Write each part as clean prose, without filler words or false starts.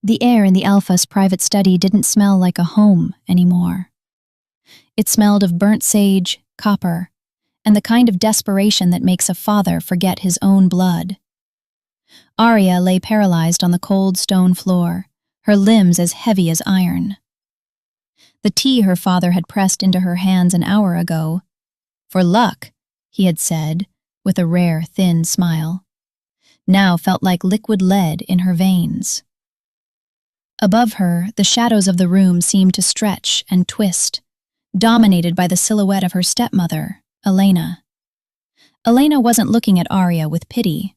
The air in the Alpha's private study didn't smell like a home anymore. It smelled of burnt sage, copper, and the kind of desperation that makes a father forget his own blood. Arya lay paralyzed on the cold stone floor, her limbs as heavy as iron. The tea her father had pressed into her hands an hour ago, "For luck," he had said, with a rare, thin smile, now felt like liquid lead in her veins. Above her, the shadows of the room seemed to stretch and twist, dominated by the silhouette of her stepmother, Elena. Elena wasn't looking at Arya with pity.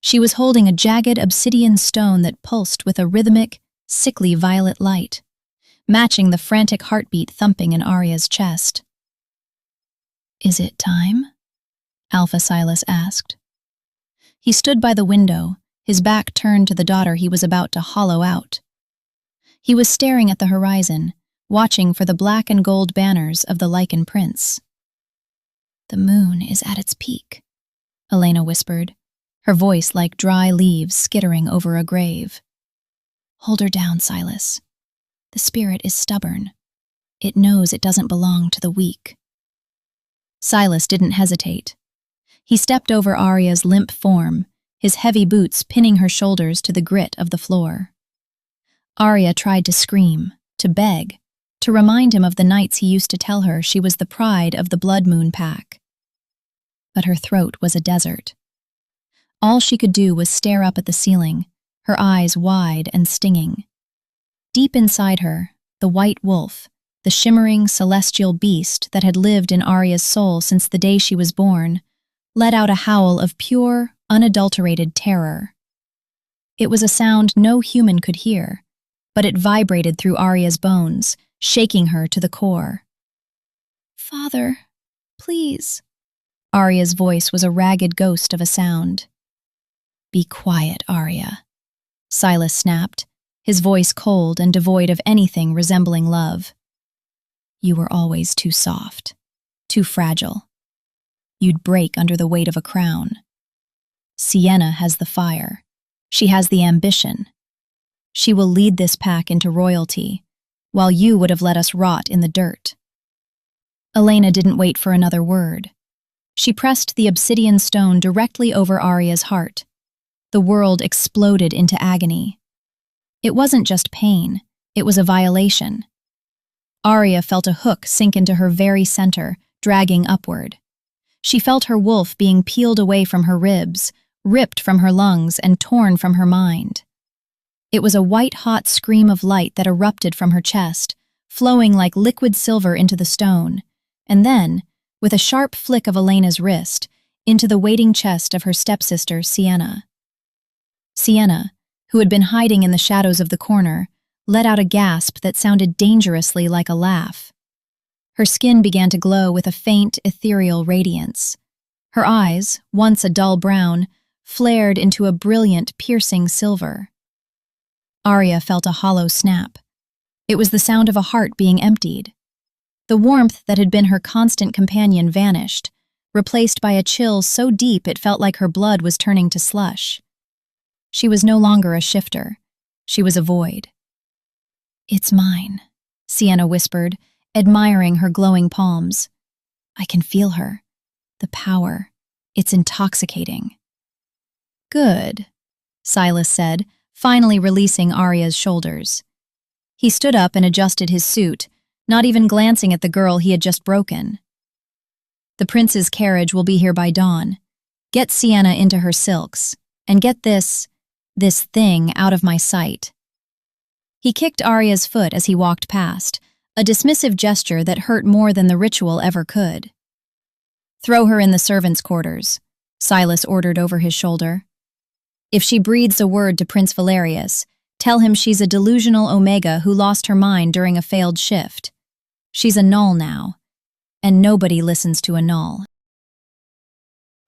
She was holding a jagged obsidian stone that pulsed with a rhythmic, sickly violet light, matching the frantic heartbeat thumping in Arya's chest. "Is it time?" Alpha Silas asked. He stood by the window, his back turned to the daughter he was about to hollow out. He was staring at the horizon, watching for the black and gold banners of the Lykan prince. "The moon is at its peak," Elena whispered, her voice like dry leaves skittering over a grave. "Hold her down, Silas. The spirit is stubborn. It knows it doesn't belong to the weak." Silas didn't hesitate. He stepped over Arya's limp form, his heavy boots pinning her shoulders to the grit of the floor. Arya tried to scream, to beg, to remind him of the nights he used to tell her she was the pride of the Blood Moon pack. But her throat was a desert. All she could do was stare up at the ceiling, her eyes wide and stinging. Deep inside her, the white wolf, the shimmering celestial beast that had lived in Arya's soul since the day she was born, let out a howl of pure, unadulterated terror. It was a sound no human could hear, but it vibrated through Arya's bones, shaking her to the core. "Father, please." Arya's voice was a ragged ghost of a sound. "Be quiet, Arya," Silas snapped, his voice cold and devoid of anything resembling love. "You were always too soft, too fragile. You'd break under the weight of a crown. Sienna has the fire. She has the ambition. She will lead this pack into royalty, while you would have let us rot in the dirt." Elena didn't wait for another word. She pressed the obsidian stone directly over Arya's heart. The world exploded into agony. It wasn't just pain, it was a violation. Arya felt a hook sink into her very center, dragging upward. She felt her wolf being peeled away from her ribs, ripped from her lungs, and torn from her mind. It was a white-hot scream of light that erupted from her chest, flowing like liquid silver into the stone, and then, with a sharp flick of Elena's wrist, into the waiting chest of her stepsister, Sienna. Sienna, who had been hiding in the shadows of the corner, let out a gasp that sounded dangerously like a laugh. Her skin began to glow with a faint, ethereal radiance. Her eyes, once a dull brown, flared into a brilliant, piercing silver. Arya felt a hollow snap. It was the sound of a heart being emptied. The warmth that had been her constant companion vanished, replaced by a chill so deep it felt like her blood was turning to slush. She was no longer a shifter. She was a void. "It's mine," Sienna whispered, admiring her glowing palms. "I can feel her. The power. It's intoxicating." "Good," Silas said, finally releasing Arya's shoulders. He stood up and adjusted his suit, not even glancing at the girl he had just broken. "The prince's carriage will be here by dawn. Get Sienna into her silks, and get this thing out of my sight." He kicked Arya's foot as he walked past, a dismissive gesture that hurt more than the ritual ever could. "Throw her in the servants' quarters," Silas ordered over his shoulder. "If she breathes a word to Prince Valerius, tell him she's a delusional Omega who lost her mind during a failed shift. She's a null now, and nobody listens to a null."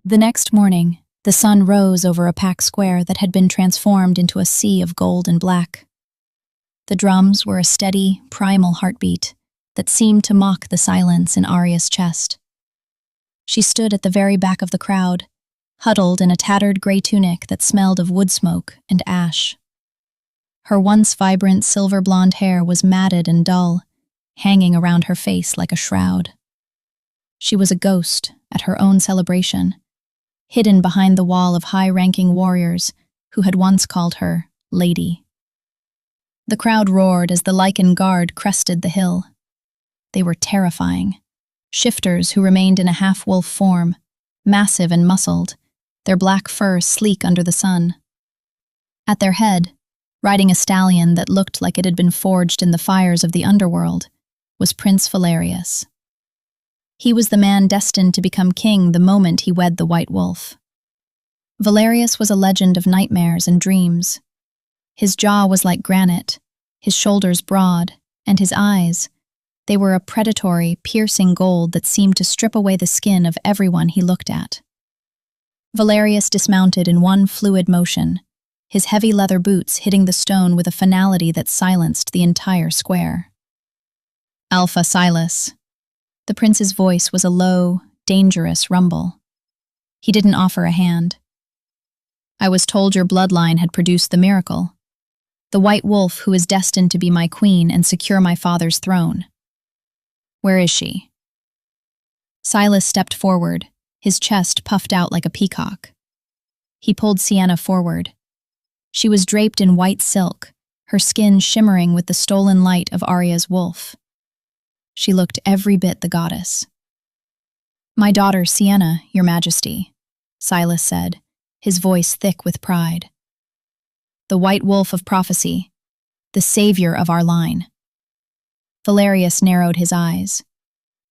The next morning, the sun rose over a packed square that had been transformed into a sea of gold and black. The drums were a steady, primal heartbeat that seemed to mock the silence in Arya's chest. She stood at the very back of the crowd, huddled in a tattered gray tunic that smelled of wood smoke and ash. Her once vibrant silver blonde hair was matted and dull, hanging around her face like a shroud. She was a ghost at her own celebration, hidden behind the wall of high-ranking warriors who had once called her Lady. The crowd roared as the Lykan guard crested the hill. They were terrifying. Shifters who remained in a half-wolf form, massive and muscled, their black fur sleek under the sun. At their head, riding a stallion that looked like it had been forged in the fires of the underworld, was Prince Valerius. He was the man destined to become king the moment he wed the White Wolf. Valerius was a legend of nightmares and dreams. His jaw was like granite, his shoulders broad, and his eyes, they were a predatory, piercing gold that seemed to strip away the skin of everyone he looked at. Valerius dismounted in one fluid motion, his heavy leather boots hitting the stone with a finality that silenced the entire square. "Alpha Silas." The prince's voice was a low, dangerous rumble. He didn't offer a hand. "I was told your bloodline had produced the miracle. The White Wolf who is destined to be my queen and secure my father's throne. Where is she?" Silas stepped forward, his chest puffed out like a peacock. He pulled Sienna forward. She was draped in white silk, her skin shimmering with the stolen light of Arya's wolf. She looked every bit the goddess. "My daughter, Sienna, your majesty," Silas said, his voice thick with pride. "The White Wolf of prophecy, the savior of our line." Valerius narrowed his eyes.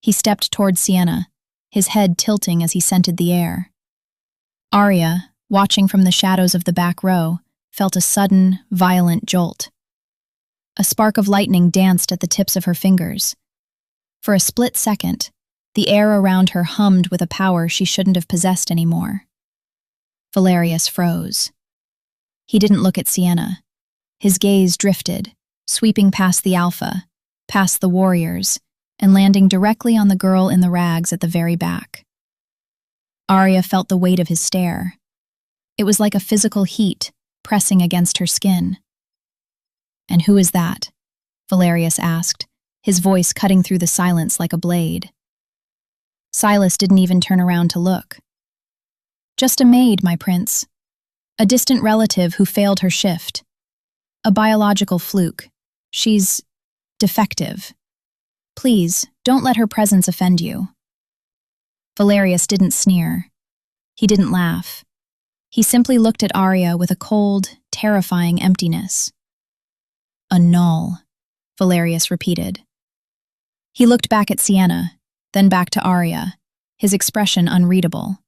He stepped toward Sienna, his head tilting as he scented the air. Arya, watching from the shadows of the back row, felt a sudden, violent jolt. A spark of lightning danced at the tips of her fingers. For a split second, the air around her hummed with a power she shouldn't have possessed anymore. Valerius froze. He didn't look at Sienna. His gaze drifted, sweeping past the Alpha, past the warriors, and landing directly on the girl in the rags at the very back. Arya felt the weight of his stare. It was like a physical heat pressing against her skin. "And who is that?" Valerius asked, his voice cutting through the silence like a blade. Silas didn't even turn around to look. "Just a maid, my prince. A distant relative who failed her shift. A biological fluke. She's defective. Please, don't let her presence offend you." Valerius didn't sneer. He didn't laugh. He simply looked at Arya with a cold, terrifying emptiness. "A null," Valerius repeated. He looked back at Sienna, then back to Arya, his expression unreadable.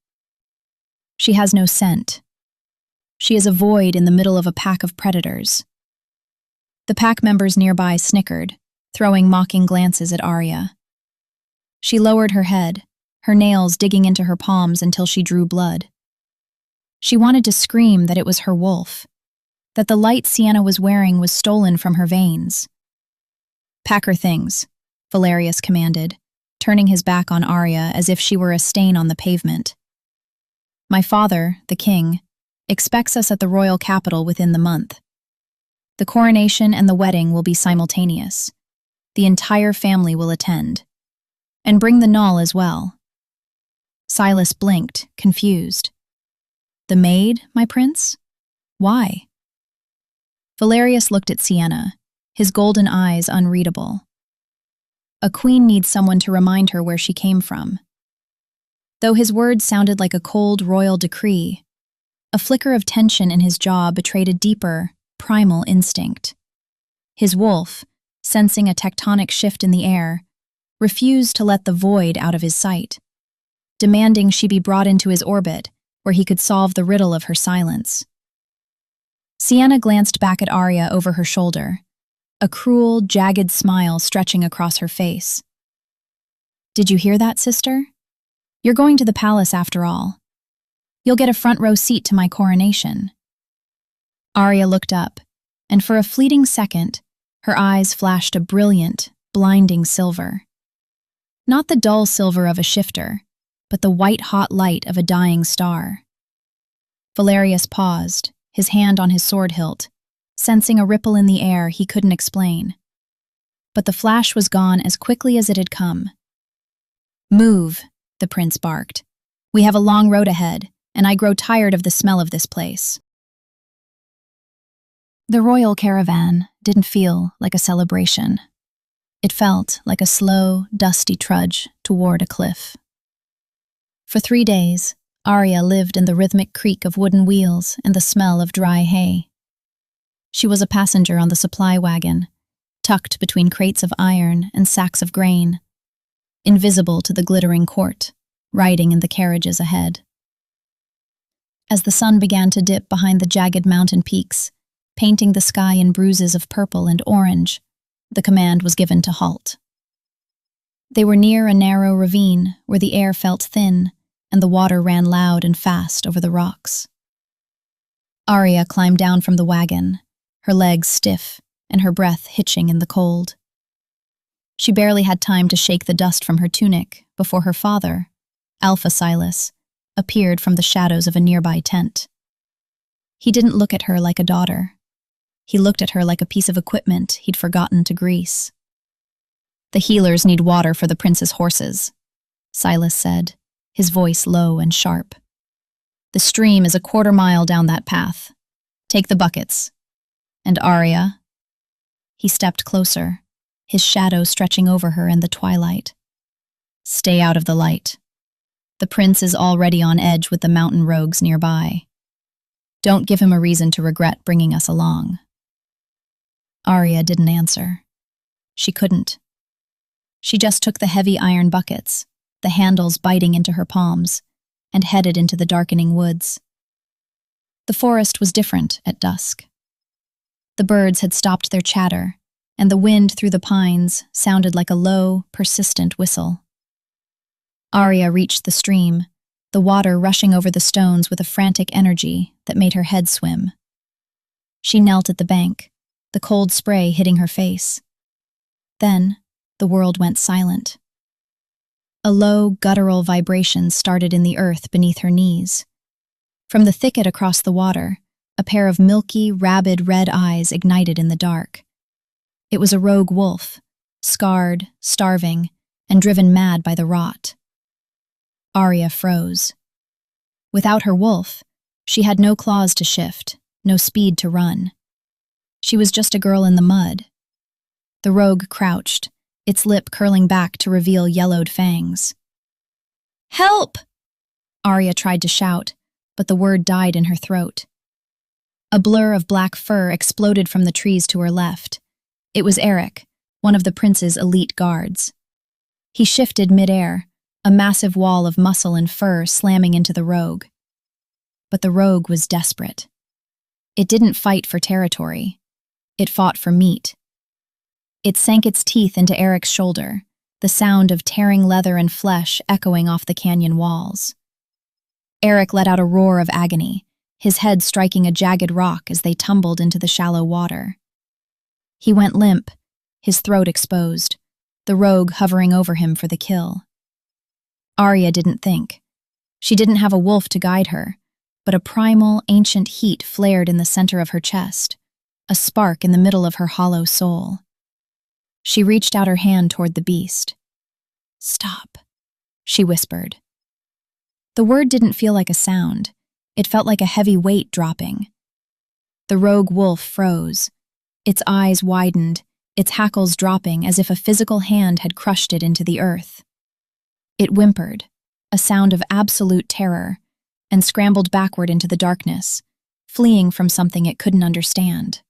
"She has no scent. She is a void in the middle of a pack of predators." The pack members nearby snickered, throwing mocking glances at Arya. She lowered her head, her nails digging into her palms until she drew blood. She wanted to scream that it was her wolf, that the light Sienna was wearing was stolen from her veins. "Pack her things," Valerius commanded, turning his back on Arya as if she were a stain on the pavement. "My father, the king, expects us at the royal capital within the month. The coronation and the wedding will be simultaneous. The entire family will attend. And bring the null as well." Silas blinked, confused. "The maid, my prince? Why?" Valerius looked at Sienna, his golden eyes unreadable. A queen needs someone to remind her where she came from. Though his words sounded like a cold royal decree, a flicker of tension in his jaw betrayed a deeper, primal instinct. His wolf, sensing a tectonic shift in the air, refused to let the void out of his sight, demanding she be brought into his orbit where he could solve the riddle of her silence. Sienna glanced back at Arya over her shoulder, a cruel, jagged smile stretching across her face. "Did you hear that, sister? You're going to the palace after all. You'll get a front-row seat to my coronation." Arya looked up, and for a fleeting second, her eyes flashed a brilliant, blinding silver. Not the dull silver of a shifter, but the white-hot light of a dying star. Valerius paused, his hand on his sword hilt, sensing a ripple in the air he couldn't explain. But the flash was gone as quickly as it had come. "Move," the prince barked. "We have a long road ahead, and I grow tired of the smell of this place." The royal caravan didn't feel like a celebration. It felt like a slow, dusty trudge toward a cliff. For 3 days, Arya lived in the rhythmic creak of wooden wheels and the smell of dry hay. She was a passenger on the supply wagon, tucked between crates of iron and sacks of grain, invisible to the glittering court, riding in the carriages ahead. As the sun began to dip behind the jagged mountain peaks, painting the sky in bruises of purple and orange, the command was given to halt. They were near a narrow ravine where the air felt thin and the water ran loud and fast over the rocks. Arya climbed down from the wagon, her legs stiff and her breath hitching in the cold. She barely had time to shake the dust from her tunic before her father, Alpha Silas, appeared from the shadows of a nearby tent. He didn't look at her like a daughter. He looked at her like a piece of equipment he'd forgotten to grease. "The healers need water for the prince's horses," Silas said, his voice low and sharp. "The stream is a 1/4 mile down that path. Take the buckets. And Arya?" He stepped closer, his shadow stretching over her in the twilight. "Stay out of the light. The prince is already on edge with the mountain rogues nearby. Don't give him a reason to regret bringing us along." Arya didn't answer. She couldn't. She just took the heavy iron buckets, the handles biting into her palms, and headed into the darkening woods. The forest was different at dusk. The birds had stopped their chatter, and the wind through the pines sounded like a low, persistent whistle. Arya reached the stream, the water rushing over the stones with a frantic energy that made her head swim. She knelt at the bank, the cold spray hitting her face. Then, the world went silent. A low, guttural vibration started in the earth beneath her knees. From the thicket across the water, a pair of milky, rabid red eyes ignited in the dark. It was a rogue wolf, scarred, starving, and driven mad by the rot. Arya froze. Without her wolf, she had no claws to shift, no speed to run. She was just a girl in the mud. The rogue crouched, its lip curling back to reveal yellowed fangs. "Help!" Arya tried to shout, but the word died in her throat. A blur of black fur exploded from the trees to her left. It was Eric, one of the prince's elite guards. He shifted midair, a massive wall of muscle and fur slamming into the rogue. But the rogue was desperate. It didn't fight for territory. It fought for meat. It sank its teeth into Eric's shoulder, the sound of tearing leather and flesh echoing off the canyon walls. Eric let out a roar of agony, his head striking a jagged rock as they tumbled into the shallow water. He went limp, his throat exposed, the rogue hovering over him for the kill. Arya didn't think. She didn't have a wolf to guide her, but a primal, ancient heat flared in the center of her chest, a spark in the middle of her hollow soul. She reached out her hand toward the beast. "Stop," she whispered. The word didn't feel like a sound. It felt like a heavy weight dropping. The rogue wolf froze. Its eyes widened, its hackles dropping as if a physical hand had crushed it into the earth. It whimpered, a sound of absolute terror, and scrambled backward into the darkness, fleeing from something it couldn't understand.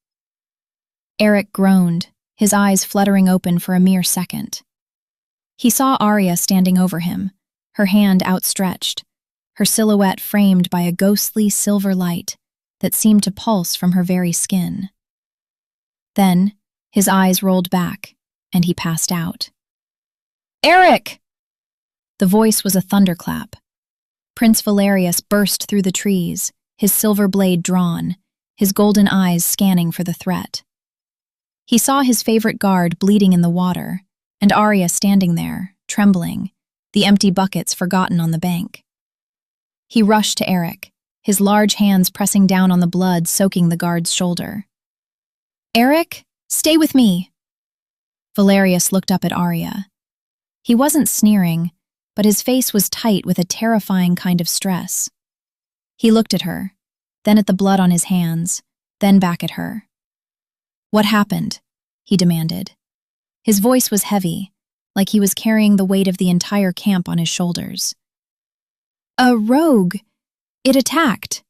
Eric groaned, his eyes fluttering open for a mere second. He saw Arya standing over him, her hand outstretched, her silhouette framed by a ghostly silver light that seemed to pulse from her very skin. Then, his eyes rolled back, and he passed out. "Eric!" The voice was a thunderclap. Prince Valerius burst through the trees, his silver blade drawn, his golden eyes scanning for the threat. He saw his favorite guard bleeding in the water, and Arya standing there, trembling, the empty buckets forgotten on the bank. He rushed to Eric, his large hands pressing down on the blood soaking the guard's shoulder. Eric, stay with me. Valerius looked up at Arya. He wasn't sneering, but his face was tight with a terrifying kind of stress. He looked at her, then at the blood on his hands, then back at her. What happened? He demanded. His voice was heavy, like he was carrying the weight of the entire camp on his shoulders. A rogue. It attacked,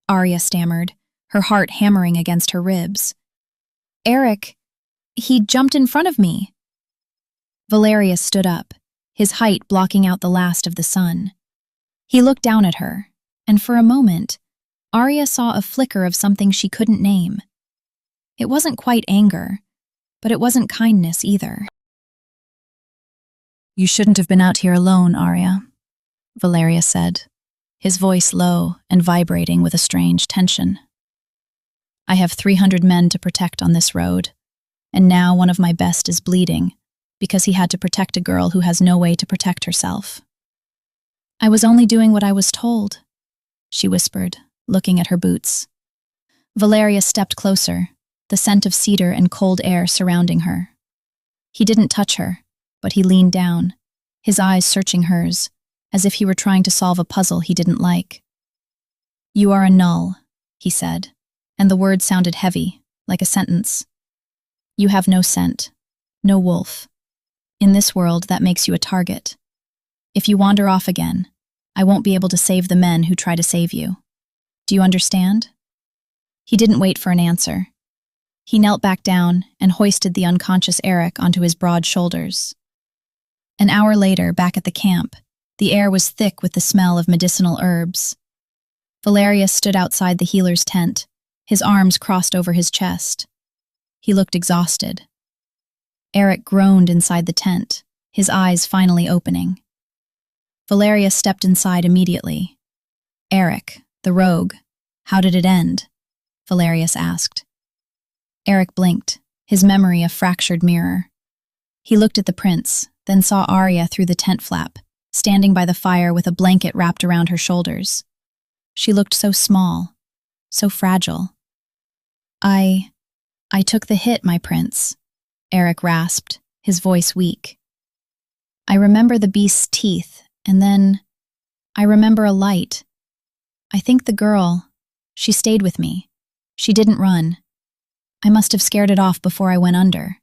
Arya stammered, her heart hammering against her ribs. Eric, he jumped in front of me. Valerius stood up, his height blocking out the last of the sun. He looked down at her, and for a moment, Arya saw a flicker of something she couldn't name. It wasn't quite anger, but it wasn't kindness either. You shouldn't have been out here alone, Arya, Valerius said, his voice low and vibrating with a strange tension. I have 300 men to protect on this road, and now one of my best is bleeding because he had to protect a girl who has no way to protect herself. I was only doing what I was told, she whispered, looking at her boots. Valerius stepped closer, the scent of cedar and cold air surrounding her. He didn't touch her, but he leaned down, his eyes searching hers, as if he were trying to solve a puzzle he didn't like. You are a null, he said, and the word sounded heavy, like a sentence. You have no scent, no wolf. In this world, that makes you a target. If you wander off again, I won't be able to save the men who try to save you. Do you understand? He didn't wait for an answer. He knelt back down and hoisted the unconscious Eric onto his broad shoulders. An hour later, back at the camp, the air was thick with the smell of medicinal herbs. Valerius stood outside the healer's tent, his arms crossed over his chest. He looked exhausted. Eric groaned inside the tent, his eyes finally opening. Valerius stepped inside immediately. Eric, the rogue, how did it end? Valerius asked. Eric blinked, his memory a fractured mirror. He looked at the prince, then saw Arya through the tent flap, standing by the fire with a blanket wrapped around her shoulders. She looked so small, so fragile. I took the hit, my prince, Eric rasped, his voice weak. I remember the beast's teeth, and then I remember a light. I think the girl, she stayed with me. She didn't run. I must have scared it off before I went under.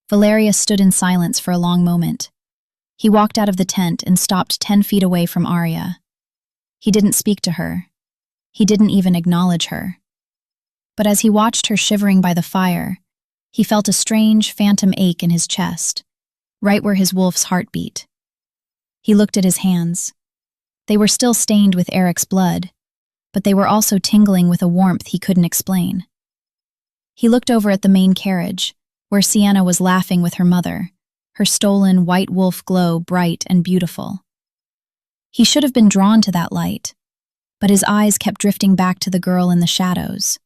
Valerius stood in silence for a long moment. He walked out of the tent and stopped 10 feet away from Arya. He didn't speak to her. He didn't even acknowledge her. But as he watched her shivering by the fire, he felt a strange, phantom ache in his chest, right where his wolf's heart beat. He looked at his hands. They were still stained with Eric's blood, but they were also tingling with a warmth he couldn't explain. He looked over at the main carriage, where Sienna was laughing with her mother, her stolen white wolf glow bright and beautiful. He should have been drawn to that light, but his eyes kept drifting back to the girl in the shadows,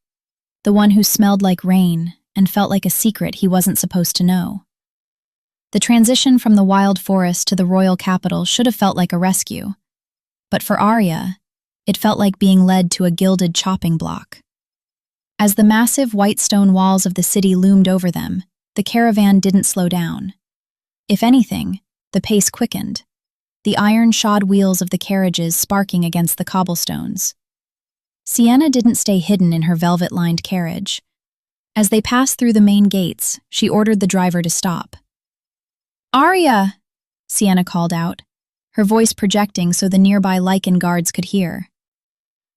the one who smelled like rain and felt like a secret he wasn't supposed to know. The transition from the wild forest to the royal capital should have felt like a rescue, but for Arya, it felt like being led to a gilded chopping block. As the massive white stone walls of the city loomed over them, the caravan didn't slow down. If anything, the pace quickened, the iron-shod wheels of the carriages sparking against the cobblestones. Sienna didn't stay hidden in her velvet-lined carriage. As they passed through the main gates, she ordered the driver to stop. "Arya!" Sienna called out, her voice projecting so the nearby Lykan guards could hear.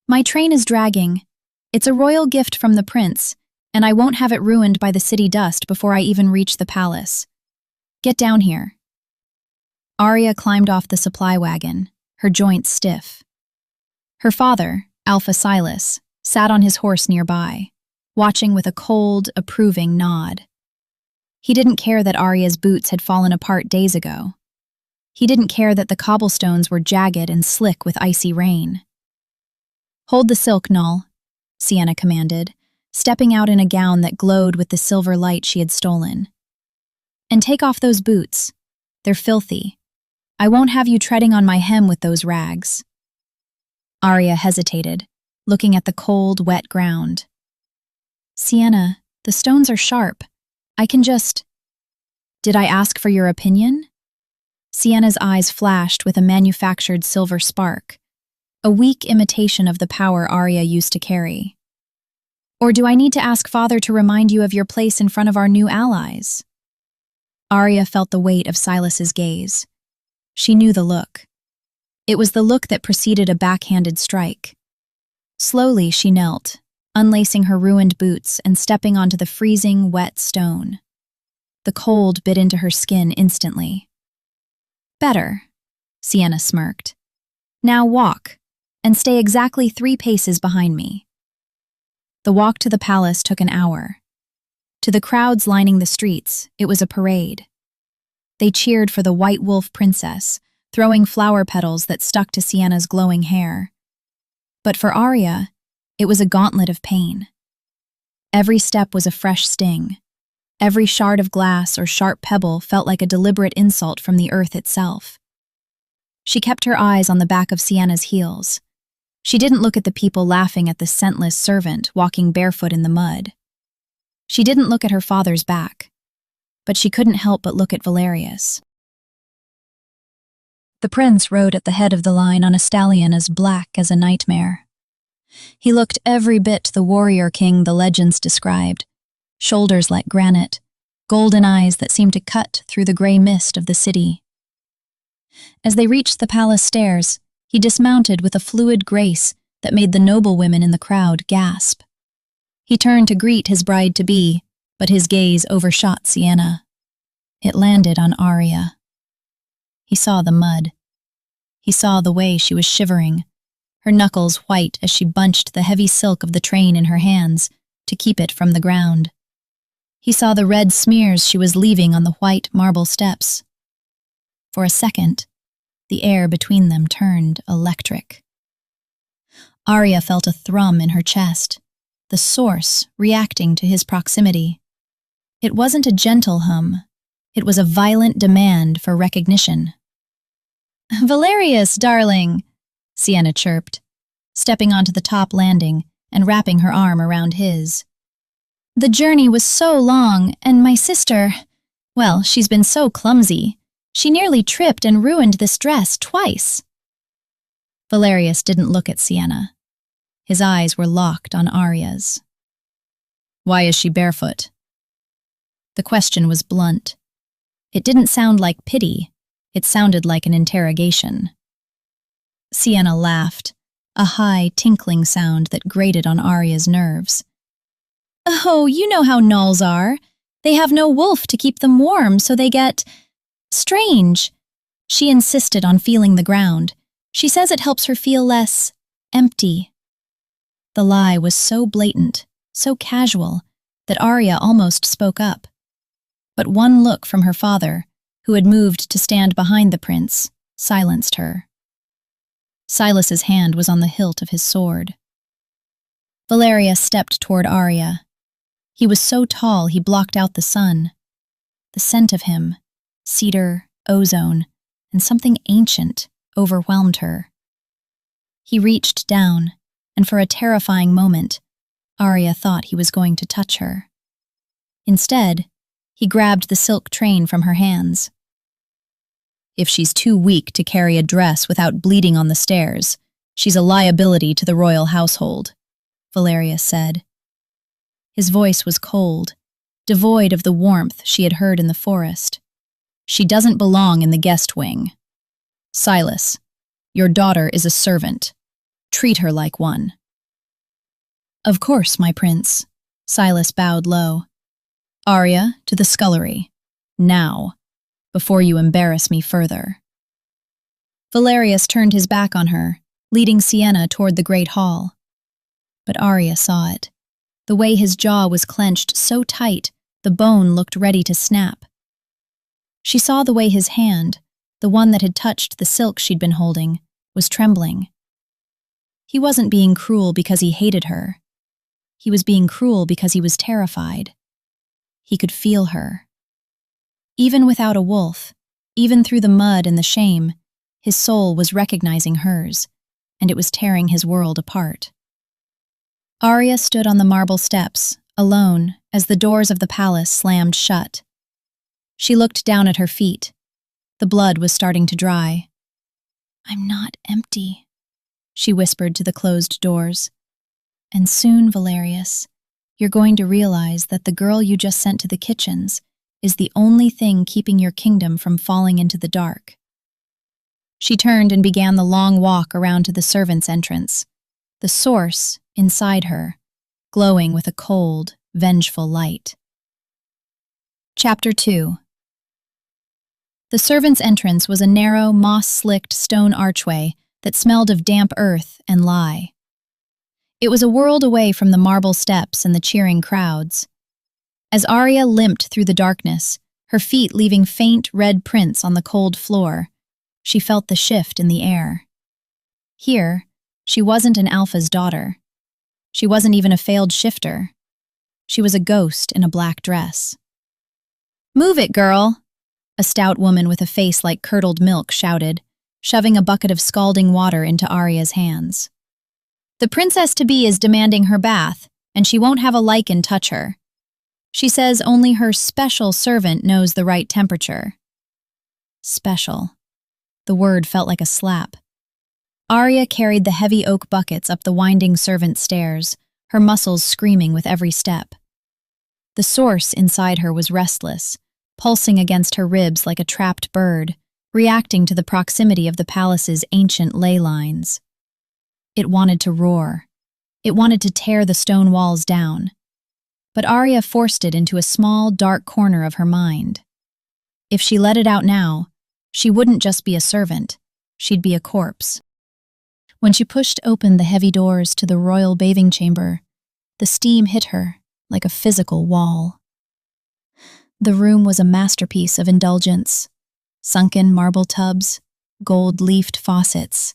"My train is dragging. It's a royal gift from the prince, and I won't have it ruined by the city dust before I even reach the palace. Get down here." Arya climbed off the supply wagon, her joints stiff. Her father, Alpha Silas, sat on his horse nearby, watching with a cold, approving nod. He didn't care that Arya's boots had fallen apart days ago. He didn't care that the cobblestones were jagged and slick with icy rain. "Hold the silk, Null," Sienna commanded, stepping out in a gown that glowed with the silver light she had stolen. "And take off those boots. They're filthy. I won't have you treading on my hem with those rags." Arya hesitated, looking at the cold, wet ground. "Sienna, The stones are sharp. I can just— Did I ask for your opinion? Sienna's eyes flashed with a manufactured silver spark, a weak imitation of the power Arya used to carry. Or do I need to ask Father to remind you of your place in front of our new allies? Arya felt the weight of Silas's gaze. She knew the look. It was the look that preceded a backhanded strike. Slowly she knelt, unlacing her ruined boots and stepping onto the freezing, wet stone. The cold bit into her skin instantly. Better, Sienna smirked. Now walk, and stay exactly 3 paces behind me. The walk to the palace took an hour. To the crowds lining the streets, it was a parade. They cheered for the White Wolf princess, throwing flower petals that stuck to Sienna's glowing hair. But for Arya, it was a gauntlet of pain. Every step was a fresh sting. Every shard of glass or sharp pebble felt like a deliberate insult from the earth itself. She kept her eyes on the back of Sienna's heels. She didn't look at the people laughing at the scentless servant walking barefoot in the mud. She didn't look at her father's back, but she couldn't help but look at Valerius. The prince rode at the head of the line on a stallion as black as a nightmare. He looked every bit the warrior king the legends described, shoulders like granite, golden eyes that seemed to cut through the gray mist of the city. As they reached the palace stairs, he dismounted with a fluid grace that made the noble women in the crowd gasp. He turned to greet his bride-to-be, but his gaze overshot Sienna. It landed on Arya. He saw the mud. He saw the way she was shivering, her knuckles white as she bunched the heavy silk of the train in her hands to keep it from the ground. He saw the red smears she was leaving on the white marble steps. For a second, the air between them turned electric. Arya felt a thrum in her chest, the source reacting to his proximity. It wasn't a gentle hum. It was a violent demand for recognition. "Valerius, darling," Sienna chirped, stepping onto the top landing and wrapping her arm around his. "The journey was so long, and my sister, well, she's been so clumsy. She nearly tripped and ruined this dress twice." Valerius didn't look at Sienna. His eyes were locked on Arya's. "Why is she barefoot?" The question was blunt. It didn't sound like pity. It sounded like an interrogation. Sienna laughed, a high, tinkling sound that grated on Arya's nerves. "Oh, you know how gnolls are. They have no wolf to keep them warm, so they get strange." She insisted on feeling the ground. She says it helps her feel less empty. The lie was so blatant, so casual, that Arya almost spoke up. But one look from her father, who had moved to stand behind the prince, silenced her. Silas's hand was on the hilt of his sword. Valerius stepped toward Arya. He was so tall he blocked out the sun. The scent of him, cedar, ozone, and something ancient, overwhelmed her. He reached down, and for a terrifying moment, Arya thought he was going to touch her. Instead, he grabbed the silk train from her hands. "If she's too weak to carry a dress without bleeding on the stairs, she's a liability to the royal household," Valerius said. His voice was cold, devoid of the warmth she had heard in the forest. "She doesn't belong in the guest wing. Silas, your daughter is a servant. Treat her like one." "Of course, my prince," Silas bowed low. "Arya, to the scullery. Now, before you embarrass me further." Valerius turned his back on her, leading Sienna toward the great hall. But Arya saw it. The way his jaw was clenched so tight, the bone looked ready to snap. She saw the way his hand, the one that had touched the silk she'd been holding, was trembling. He wasn't being cruel because he hated her. He was being cruel because he was terrified. He could feel her. Even without a wolf, even through the mud and the shame, his soul was recognizing hers, and it was tearing his world apart. Arya stood on the marble steps, alone, as the doors of the palace slammed shut. She looked down at her feet. The blood was starting to dry. "I'm not empty," she whispered to the closed doors. "And soon, Valerius, you're going to realize that the girl you just sent to the kitchens is the only thing keeping your kingdom from falling into the dark." She turned and began the long walk around to the servants' entrance, the source inside her, glowing with a cold, vengeful light. Chapter 2. The servants' entrance was a narrow, moss-slicked stone archway that smelled of damp earth and lye. It was a world away from the marble steps and the cheering crowds. As Arya limped through the darkness, her feet leaving faint red prints on the cold floor, she felt the shift in the air. Here, she wasn't an alpha's daughter. She wasn't even a failed shifter. She was a ghost in a black dress. "Move it, girl!" a stout woman with a face like curdled milk shouted, shoving a bucket of scalding water into Arya's hands. "The princess-to-be is demanding her bath, and she won't have a Lykan touch her. She says only her special servant knows the right temperature." Special. The word felt like a slap. Arya carried the heavy oak buckets up the winding servant stairs, her muscles screaming with every step. The source inside her was restless, pulsing against her ribs like a trapped bird, reacting to the proximity of the palace's ancient ley lines. It wanted to roar. It wanted to tear the stone walls down. But Arya forced it into a small, dark corner of her mind. If she let it out now, she wouldn't just be a servant, she'd be a corpse. When she pushed open the heavy doors to the royal bathing chamber, the steam hit her like a physical wall. The room was a masterpiece of indulgence. Sunken marble tubs, gold-leafed faucets,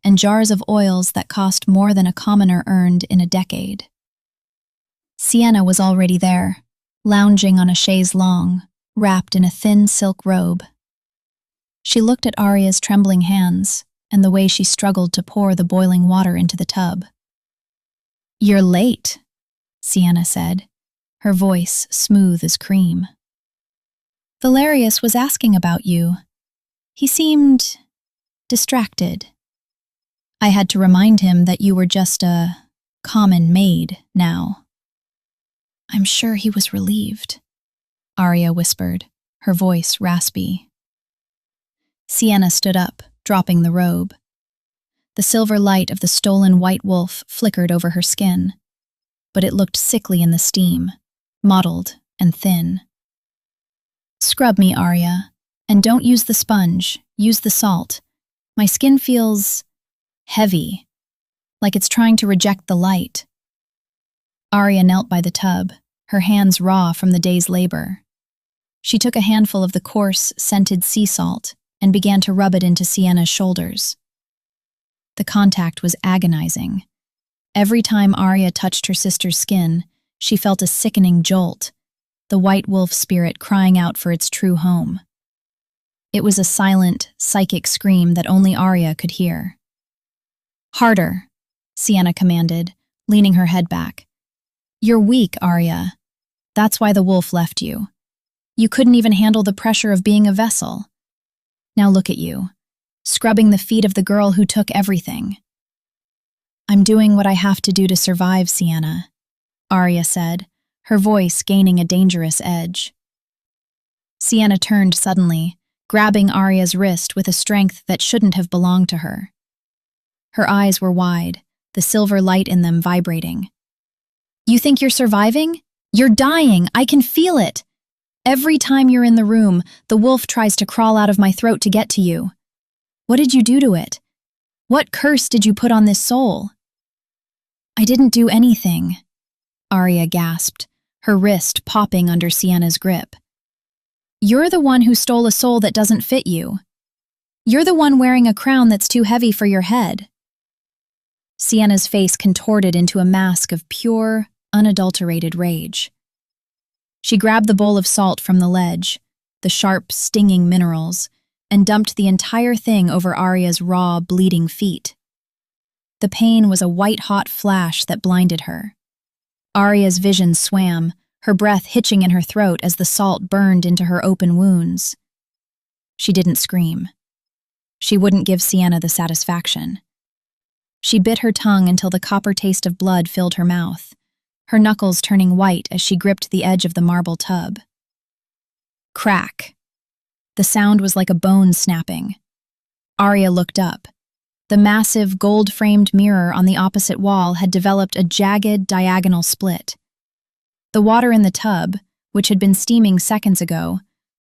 and jars of oils that cost more than a commoner earned in a decade. Sienna was already there, lounging on a chaise longue, wrapped in a thin silk robe. She looked at Arya's trembling hands and the way she struggled to pour the boiling water into the tub. "You're late," Sienna said, her voice smooth as cream. "Valerius was asking about you. He seemed distracted. I had to remind him that you were just a common maid now." "I'm sure he was relieved," Arya whispered, her voice raspy. Sienna stood up, dropping the robe. The silver light of the stolen white wolf flickered over her skin, but it looked sickly in the steam, mottled and thin. "Scrub me, Arya, and don't use the sponge, use the salt. My skin feels heavy, like it's trying to reject the light." Arya knelt by the tub, her hands raw from the day's labor. She took a handful of the coarse, scented sea salt and began to rub it into Sienna's shoulders. The contact was agonizing. Every time Arya touched her sister's skin, she felt a sickening jolt, the white wolf spirit crying out for its true home. It was a silent, psychic scream that only Arya could hear. "Harder," Sienna commanded, leaning her head back. "You're weak, Arya. That's why the wolf left you. You couldn't even handle the pressure of being a vessel. Now look at you, scrubbing the feet of the girl who took everything." "I'm doing what I have to do to survive, Sienna," Arya said, her voice gaining a dangerous edge. Sienna turned suddenly, grabbing Arya's wrist with a strength that shouldn't have belonged to her. Her eyes were wide, the silver light in them vibrating. "You think you're surviving? You're dying! I can feel it! Every time you're in the room, the wolf tries to crawl out of my throat to get to you. What did you do to it? What curse did you put on this soul?" "I didn't do anything," Arya gasped, her wrist popping under Sienna's grip. "You're the one who stole a soul that doesn't fit you. You're the one wearing a crown that's too heavy for your head." Sienna's face contorted into a mask of pure, unadulterated rage. She grabbed the bowl of salt from the ledge, the sharp, stinging minerals, and dumped the entire thing over Arya's raw, bleeding feet. The pain was a white-hot flash that blinded her. Arya's vision swam, her breath hitching in her throat as the salt burned into her open wounds. She didn't scream. She wouldn't give Sienna the satisfaction. She bit her tongue until the copper taste of blood filled her mouth, her knuckles turning white as she gripped the edge of the marble tub. Crack. The sound was like a bone snapping. Arya looked up. The massive, gold-framed mirror on the opposite wall had developed a jagged, diagonal split. The water in the tub, which had been steaming seconds ago,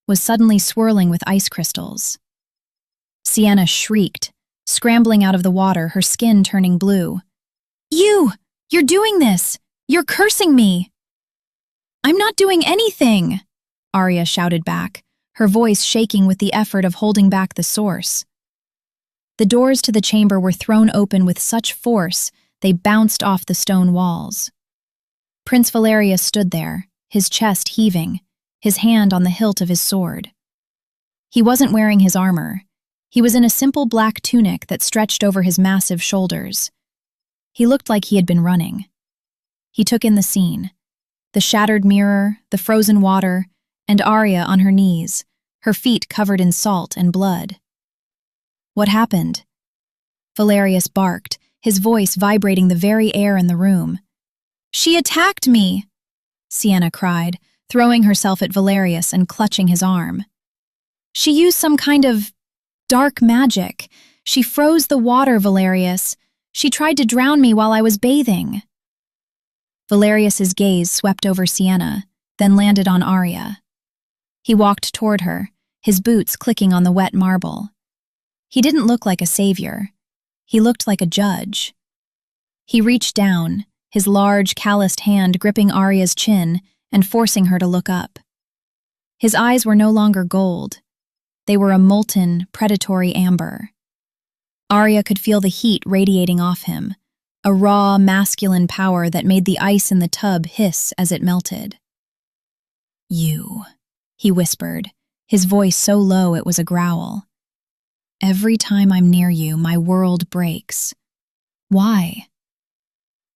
was suddenly swirling with ice crystals. Sienna shrieked, scrambling out of the water, her skin turning blue. You're doing this! You're cursing me! I'm not doing anything! Arya shouted back, her voice shaking with the effort of holding back the source. The doors to the chamber were thrown open with such force they bounced off the stone walls. Prince Valerius stood there, his chest heaving, his hand on the hilt of his sword. He wasn't wearing his armor. He was in a simple black tunic that stretched over his massive shoulders. He looked like he had been running. He took in the scene. The shattered mirror, the frozen water, and Arya on her knees, her feet covered in salt and blood. What happened? Valerius barked, his voice vibrating the very air in the room. She attacked me! Sienna cried, throwing herself at Valerius and clutching his arm. She used some kind of dark magic. She froze the water, Valerius. She tried to drown me while I was bathing. Valerius's gaze swept over Sienna, then landed on Arya. He walked toward her, his boots clicking on the wet marble. He didn't look like a savior. He looked like a judge. He reached down, his large, calloused hand gripping Arya's chin and forcing her to look up. His eyes were no longer gold. They were a molten, predatory amber. Arya could feel the heat radiating off him, a raw, masculine power that made the ice in the tub hiss as it melted. You, he whispered, his voice so low it was a growl. Every time I'm near you, my world breaks. Why?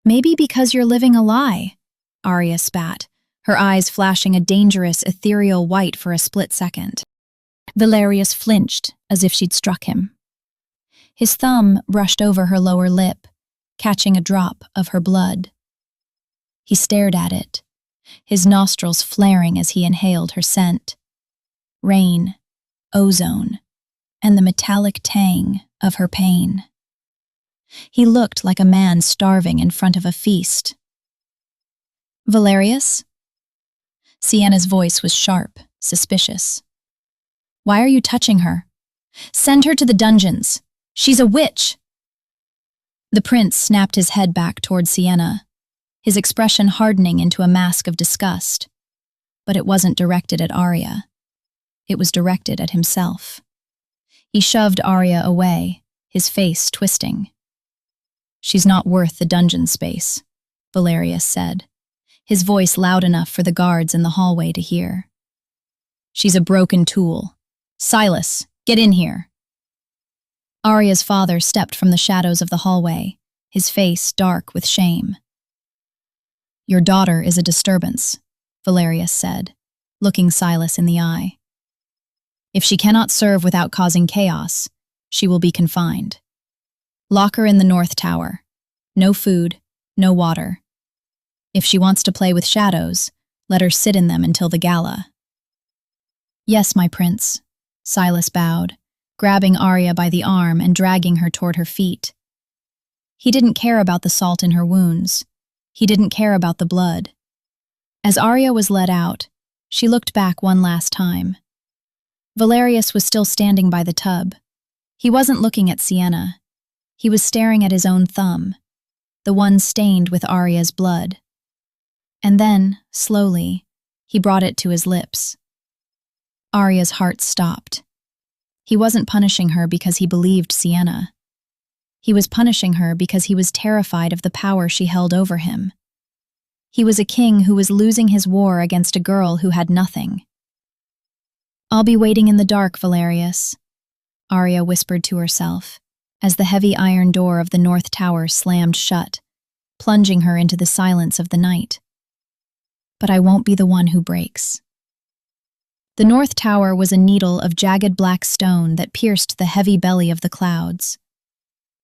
Maybe because you're living a lie, Arya spat, her eyes flashing a dangerous, ethereal white for a split second. Valerius flinched, as if she'd struck him. His thumb brushed over her lower lip, catching a drop of her blood. He stared at it, his nostrils flaring as he inhaled her scent. Rain, ozone, and the metallic tang of her pain. He looked like a man starving in front of a feast. Valerius? Sienna's voice was sharp, suspicious. Why are you touching her? Send her to the dungeons. She's a witch. The prince snapped his head back toward Sienna, his expression hardening into a mask of disgust. But it wasn't directed at Arya. It was directed at himself. He shoved Arya away, his face twisting. She's not worth the dungeon space, Valerius said, his voice loud enough for the guards in the hallway to hear. She's a broken tool. Silas, get in here. Arya's father stepped from the shadows of the hallway, his face dark with shame. Your daughter is a disturbance, Valerius said, looking Silas in the eye. If she cannot serve without causing chaos, she will be confined. Lock her in the North Tower. No food, no water. If she wants to play with shadows, let her sit in them until the gala. Yes, my prince, Silas bowed, grabbing Arya by the arm and dragging her toward her feet. He didn't care about the salt in her wounds. He didn't care about the blood. As Arya was led out, she looked back one last time. Valerius was still standing by the tub. He wasn't looking at Sienna. He was staring at his own thumb, the one stained with Arya's blood. And then, slowly, he brought it to his lips. Arya's heart stopped. He wasn't punishing her because he believed Sienna. He was punishing her because he was terrified of the power she held over him. He was a king who was losing his war against a girl who had nothing. I'll be waiting in the dark, Valerius, Arya whispered to herself, as the heavy iron door of the North Tower slammed shut, plunging her into the silence of the night. But I won't be the one who breaks. The North Tower was a needle of jagged black stone that pierced the heavy belly of the clouds.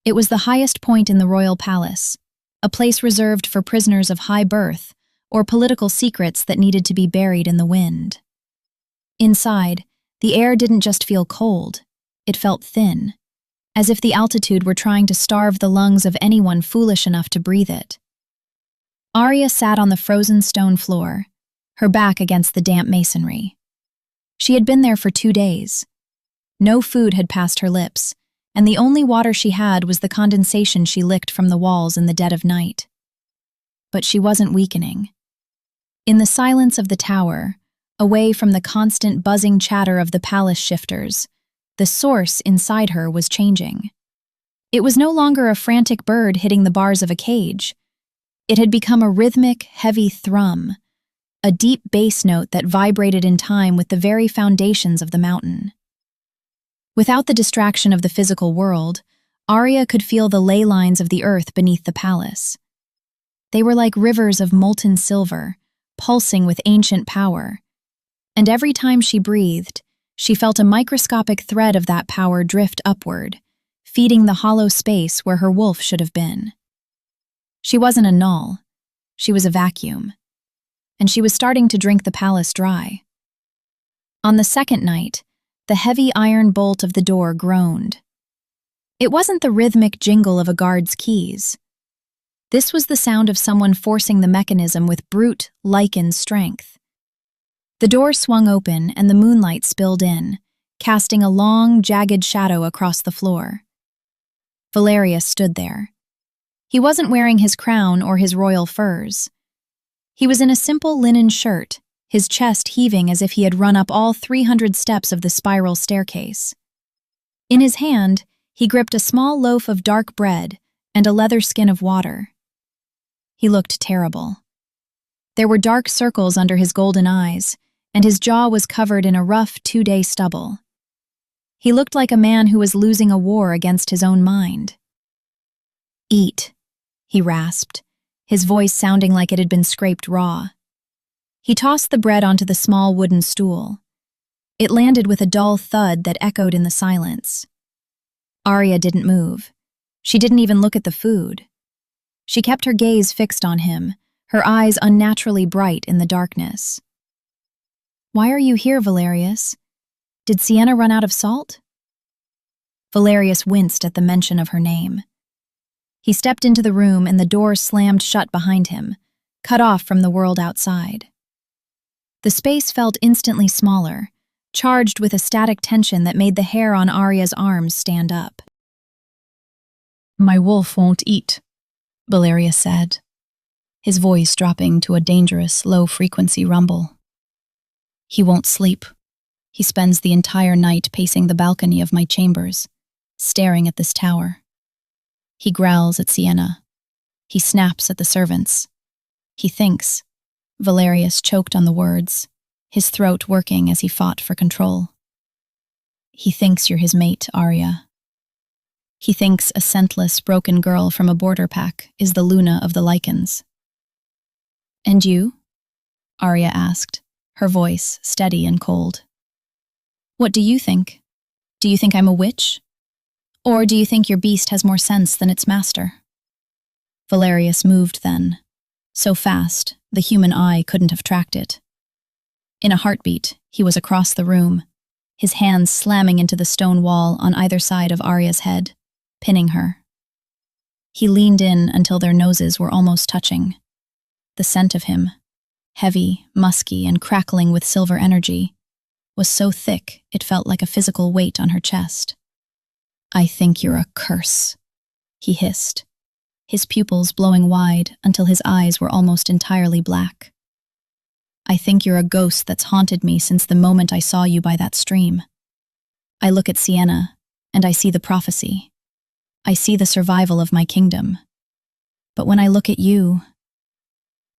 It was the highest point in the royal palace, a place reserved for prisoners of high birth or political secrets that needed to be buried in the wind. Inside, the air didn't just feel cold, it felt thin, as if the altitude were trying to starve the lungs of anyone foolish enough to breathe it. Arya sat on the frozen stone floor, her back against the damp masonry. She had been there for 2 days. No food had passed her lips, and the only water she had was the condensation she licked from the walls in the dead of night. But she wasn't weakening. In the silence of the tower, away from the constant buzzing chatter of the palace shifters, the source inside her was changing. It was no longer a frantic bird hitting the bars of a cage. It had become a rhythmic, heavy thrum, a deep bass note that vibrated in time with the very foundations of the mountain. Without the distraction of the physical world, Arya could feel the ley lines of the earth beneath the palace. They were like rivers of molten silver, pulsing with ancient power. And every time she breathed, she felt a microscopic thread of that power drift upward, feeding the hollow space where her wolf should have been. She wasn't a null, she was a vacuum. And she was starting to drink the palace dry. On the second night, the heavy iron bolt of the door groaned. It wasn't the rhythmic jingle of a guard's keys. This was the sound of someone forcing the mechanism with brute, Lykan strength. The door swung open and the moonlight spilled in, casting a long, jagged shadow across the floor. Valerius stood there. He wasn't wearing his crown or his royal furs. He was in a simple linen shirt, his chest heaving as if he had run up all 300 steps of the spiral staircase. In his hand, he gripped a small loaf of dark bread and a leather skin of water. He looked terrible. There were dark circles under his golden eyes, and his jaw was covered in a rough 2-day stubble. He looked like a man who was losing a war against his own mind. "Eat," he rasped, his voice sounding like it had been scraped raw. He tossed the bread onto the small wooden stool. It landed with a dull thud that echoed in the silence. Arya didn't move. She didn't even look at the food. She kept her gaze fixed on him, her eyes unnaturally bright in the darkness. "Why are you here, Valerius? Did Sienna run out of salt?" Valerius winced at the mention of her name. He stepped into the room and the door slammed shut behind him, cut off from the world outside. The space felt instantly smaller, charged with a static tension that made the hair on Arya's arms stand up. "My wolf won't eat," Valerius said, his voice dropping to a dangerous, low-frequency rumble. "He won't sleep. He spends the entire night pacing the balcony of my chambers, staring at this tower. He growls at Sienna. He snaps at the servants. He thinks." Valerius choked on the words, his throat working as he fought for control. "He thinks you're his mate, Arya. He thinks a scentless, broken girl from a border pack is the Luna of the Lykans." "And you?" Arya asked, her voice steady and cold. "What do you think? Do you think I'm a witch? Or do you think your beast has more sense than its master?" Valerius moved then, so fast the human eye couldn't have tracked it. In a heartbeat, he was across the room, his hands slamming into the stone wall on either side of Arya's head, pinning her. He leaned in until their noses were almost touching. The scent of him, heavy, musky, and crackling with silver energy, was so thick it felt like a physical weight on her chest. "I think you're a curse," he hissed, his pupils blowing wide until his eyes were almost entirely black. "I think you're a ghost that's haunted me since the moment I saw you by that stream. I look at Sienna, and I see the prophecy. I see the survival of my kingdom. But when I look at you,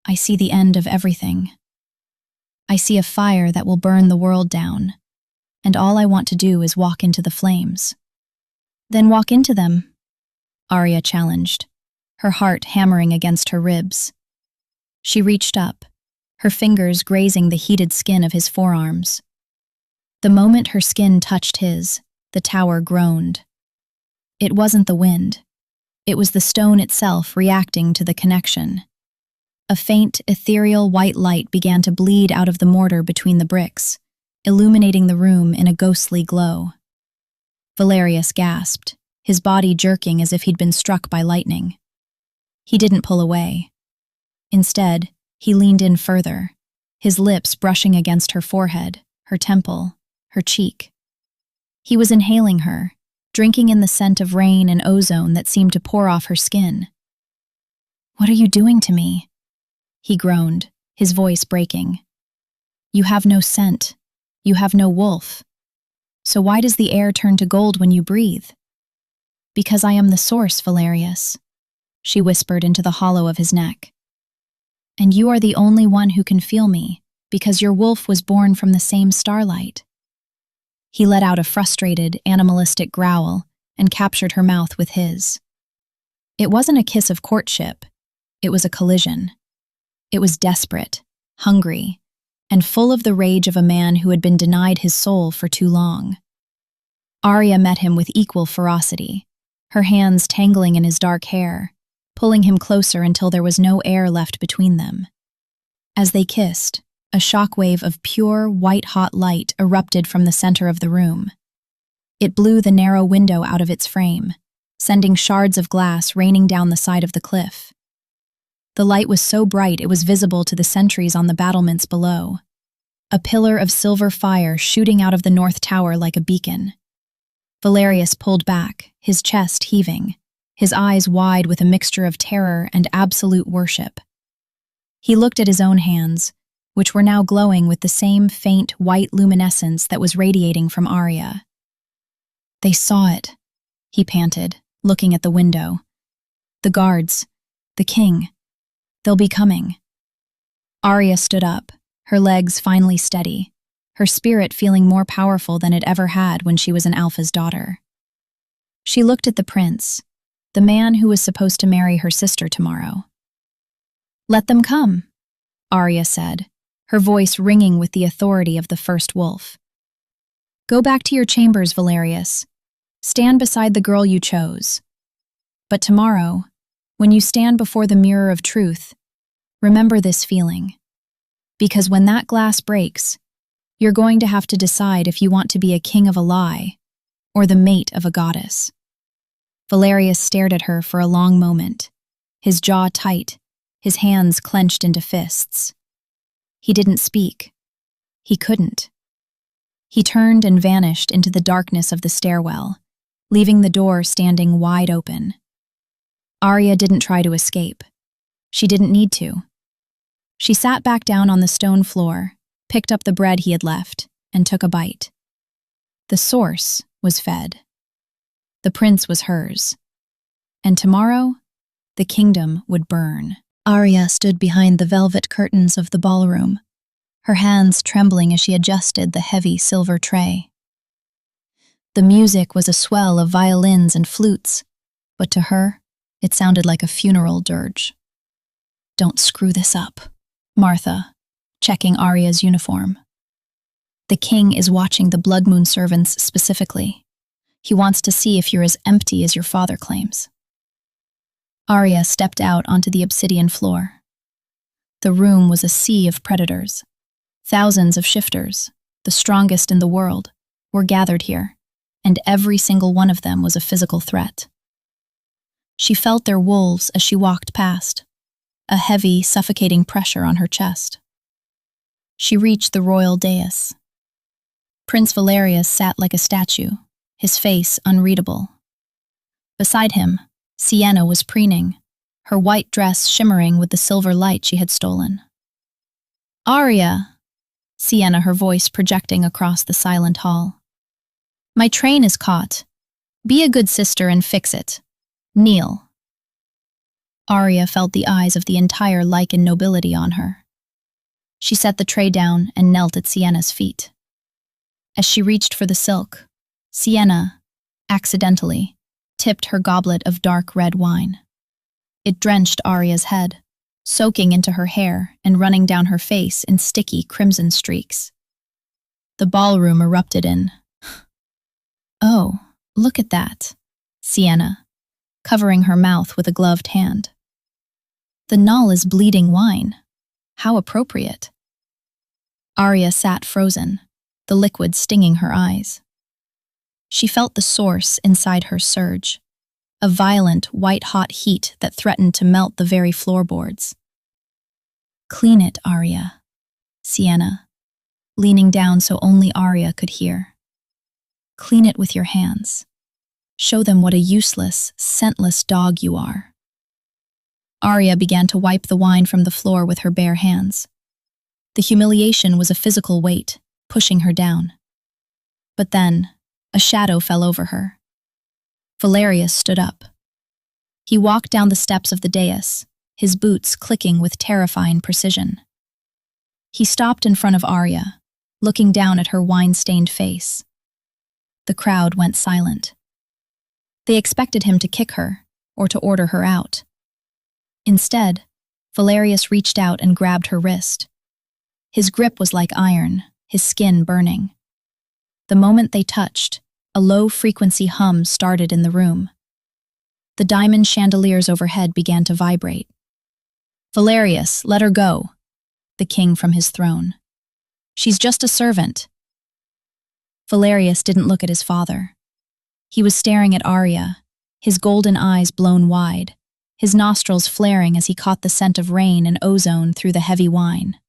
I see the end of everything. I see a fire that will burn the world down, and all I want to do is walk into the flames." "Then walk into them," Arya challenged. her heart hammering against her ribs. She reached up, her fingers grazing the heated skin of his forearms. The moment her skin touched his, the tower groaned. It wasn't the wind. It was the stone itself reacting to the connection. A faint, ethereal white light began to bleed out of the mortar between the bricks, illuminating the room in a ghostly glow. Valerius gasped, his body jerking as if he'd been struck by lightning. He didn't pull away. Instead, he leaned in further, his lips brushing against her forehead, her temple, her cheek. He was inhaling her, drinking in the scent of rain and ozone that seemed to pour off her skin. "What are you doing to me?" he groaned, his voice breaking. "You have no scent. You have no wolf. So why does the air turn to gold when you breathe?" "Because I am the source, Valerius," she whispered into the hollow of his neck. "And you are the only one who can feel me, because your wolf was born from the same starlight." He let out a frustrated, animalistic growl and captured her mouth with his. It wasn't a kiss of courtship. It was a collision. It was desperate, hungry, and full of the rage of a man who had been denied his soul for too long. Arya met him with equal ferocity, her hands tangling in his dark hair, pulling him closer until there was no air left between them. As they kissed, a shockwave of pure, white-hot light erupted from the center of the room. It blew the narrow window out of its frame, sending shards of glass raining down the side of the cliff. The light was so bright it was visible to the sentries on the battlements below, a pillar of silver fire shooting out of the north tower like a beacon. Valerius pulled back, his chest heaving, his eyes wide with a mixture of terror and absolute worship. He looked at his own hands, which were now glowing with the same faint white luminescence that was radiating from Arya. "They saw it," he panted, looking at the window. "The guards, the king, they'll be coming." Arya stood up, her legs finally steady, her spirit feeling more powerful than it ever had when she was an alpha's daughter. She looked at the prince, the man who was supposed to marry her sister tomorrow. "Let them come," Arya said, her voice ringing with the authority of the first wolf. "Go back to your chambers, Valerius. Stand beside the girl you chose. But tomorrow, when you stand before the mirror of truth, remember this feeling. Because when that glass breaks, you're going to have to decide if you want to be a king of a lie or the mate of a goddess." Valerius stared at her for a long moment, his jaw tight, his hands clenched into fists. He didn't speak. He couldn't. He turned and vanished into the darkness of the stairwell, leaving the door standing wide open. Arya didn't try to escape. She didn't need to. She sat back down on the stone floor, picked up the bread he had left, and took a bite. The source was fed. The prince was hers. And tomorrow, the kingdom would burn. Arya stood behind the velvet curtains of the ballroom, her hands trembling as she adjusted the heavy silver tray. The music was a swell of violins and flutes, but to her, it sounded like a funeral dirge. "Don't screw this up," Martha, checking Arya's uniform. "The king is watching the Blood Moon servants specifically. He wants to see if you're as empty as your father claims." Arya stepped out onto the obsidian floor. The room was a sea of predators. Thousands of shifters, the strongest in the world, were gathered here, and every single one of them was a physical threat. She felt their wolves as she walked past, a heavy, suffocating pressure on her chest. She reached the royal dais. Prince Valerius sat like a statue, his face unreadable. Beside him, Sienna was preening, her white dress shimmering with the silver light she had stolen. "Arya," Sienna, her voice projecting across the silent hall. "My train is caught. Be a good sister and fix it. Kneel." Arya felt the eyes of the entire Lykan nobility on her. She set the tray down and knelt at Sienna's feet. As she reached for the silk, Sienna, accidentally, tipped her goblet of dark red wine. It drenched Arya's head, soaking into her hair and running down her face in sticky crimson streaks. The ballroom erupted in, "Oh, look at that," Sienna, covering her mouth with a gloved hand. "The null is bleeding wine. How appropriate." Arya sat frozen, the liquid stinging her eyes. She felt the source inside her surge, a violent, white-hot heat that threatened to melt the very floorboards. "Clean it, Arya," Sienna, leaning down so only Arya could hear. "Clean it with your hands. Show them what a useless, scentless dog you are." Arya began to wipe the wine from the floor with her bare hands. The humiliation was a physical weight, pushing her down. But then, a shadow fell over her. Valerius stood up. He walked down the steps of the dais, his boots clicking with terrifying precision. He stopped in front of Arya, looking down at her wine-stained face. The crowd went silent. They expected him to kick her, or to order her out. Instead, Valerius reached out and grabbed her wrist. His grip was like iron, his skin burning. The moment they touched, a low-frequency hum started in the room. The diamond chandeliers overhead began to vibrate. "Valerius, let her go," the king from his throne. "She's just a servant." Valerius didn't look at his father. He was staring at Arya, his golden eyes blown wide, his nostrils flaring as he caught the scent of rain and ozone through the heavy wine.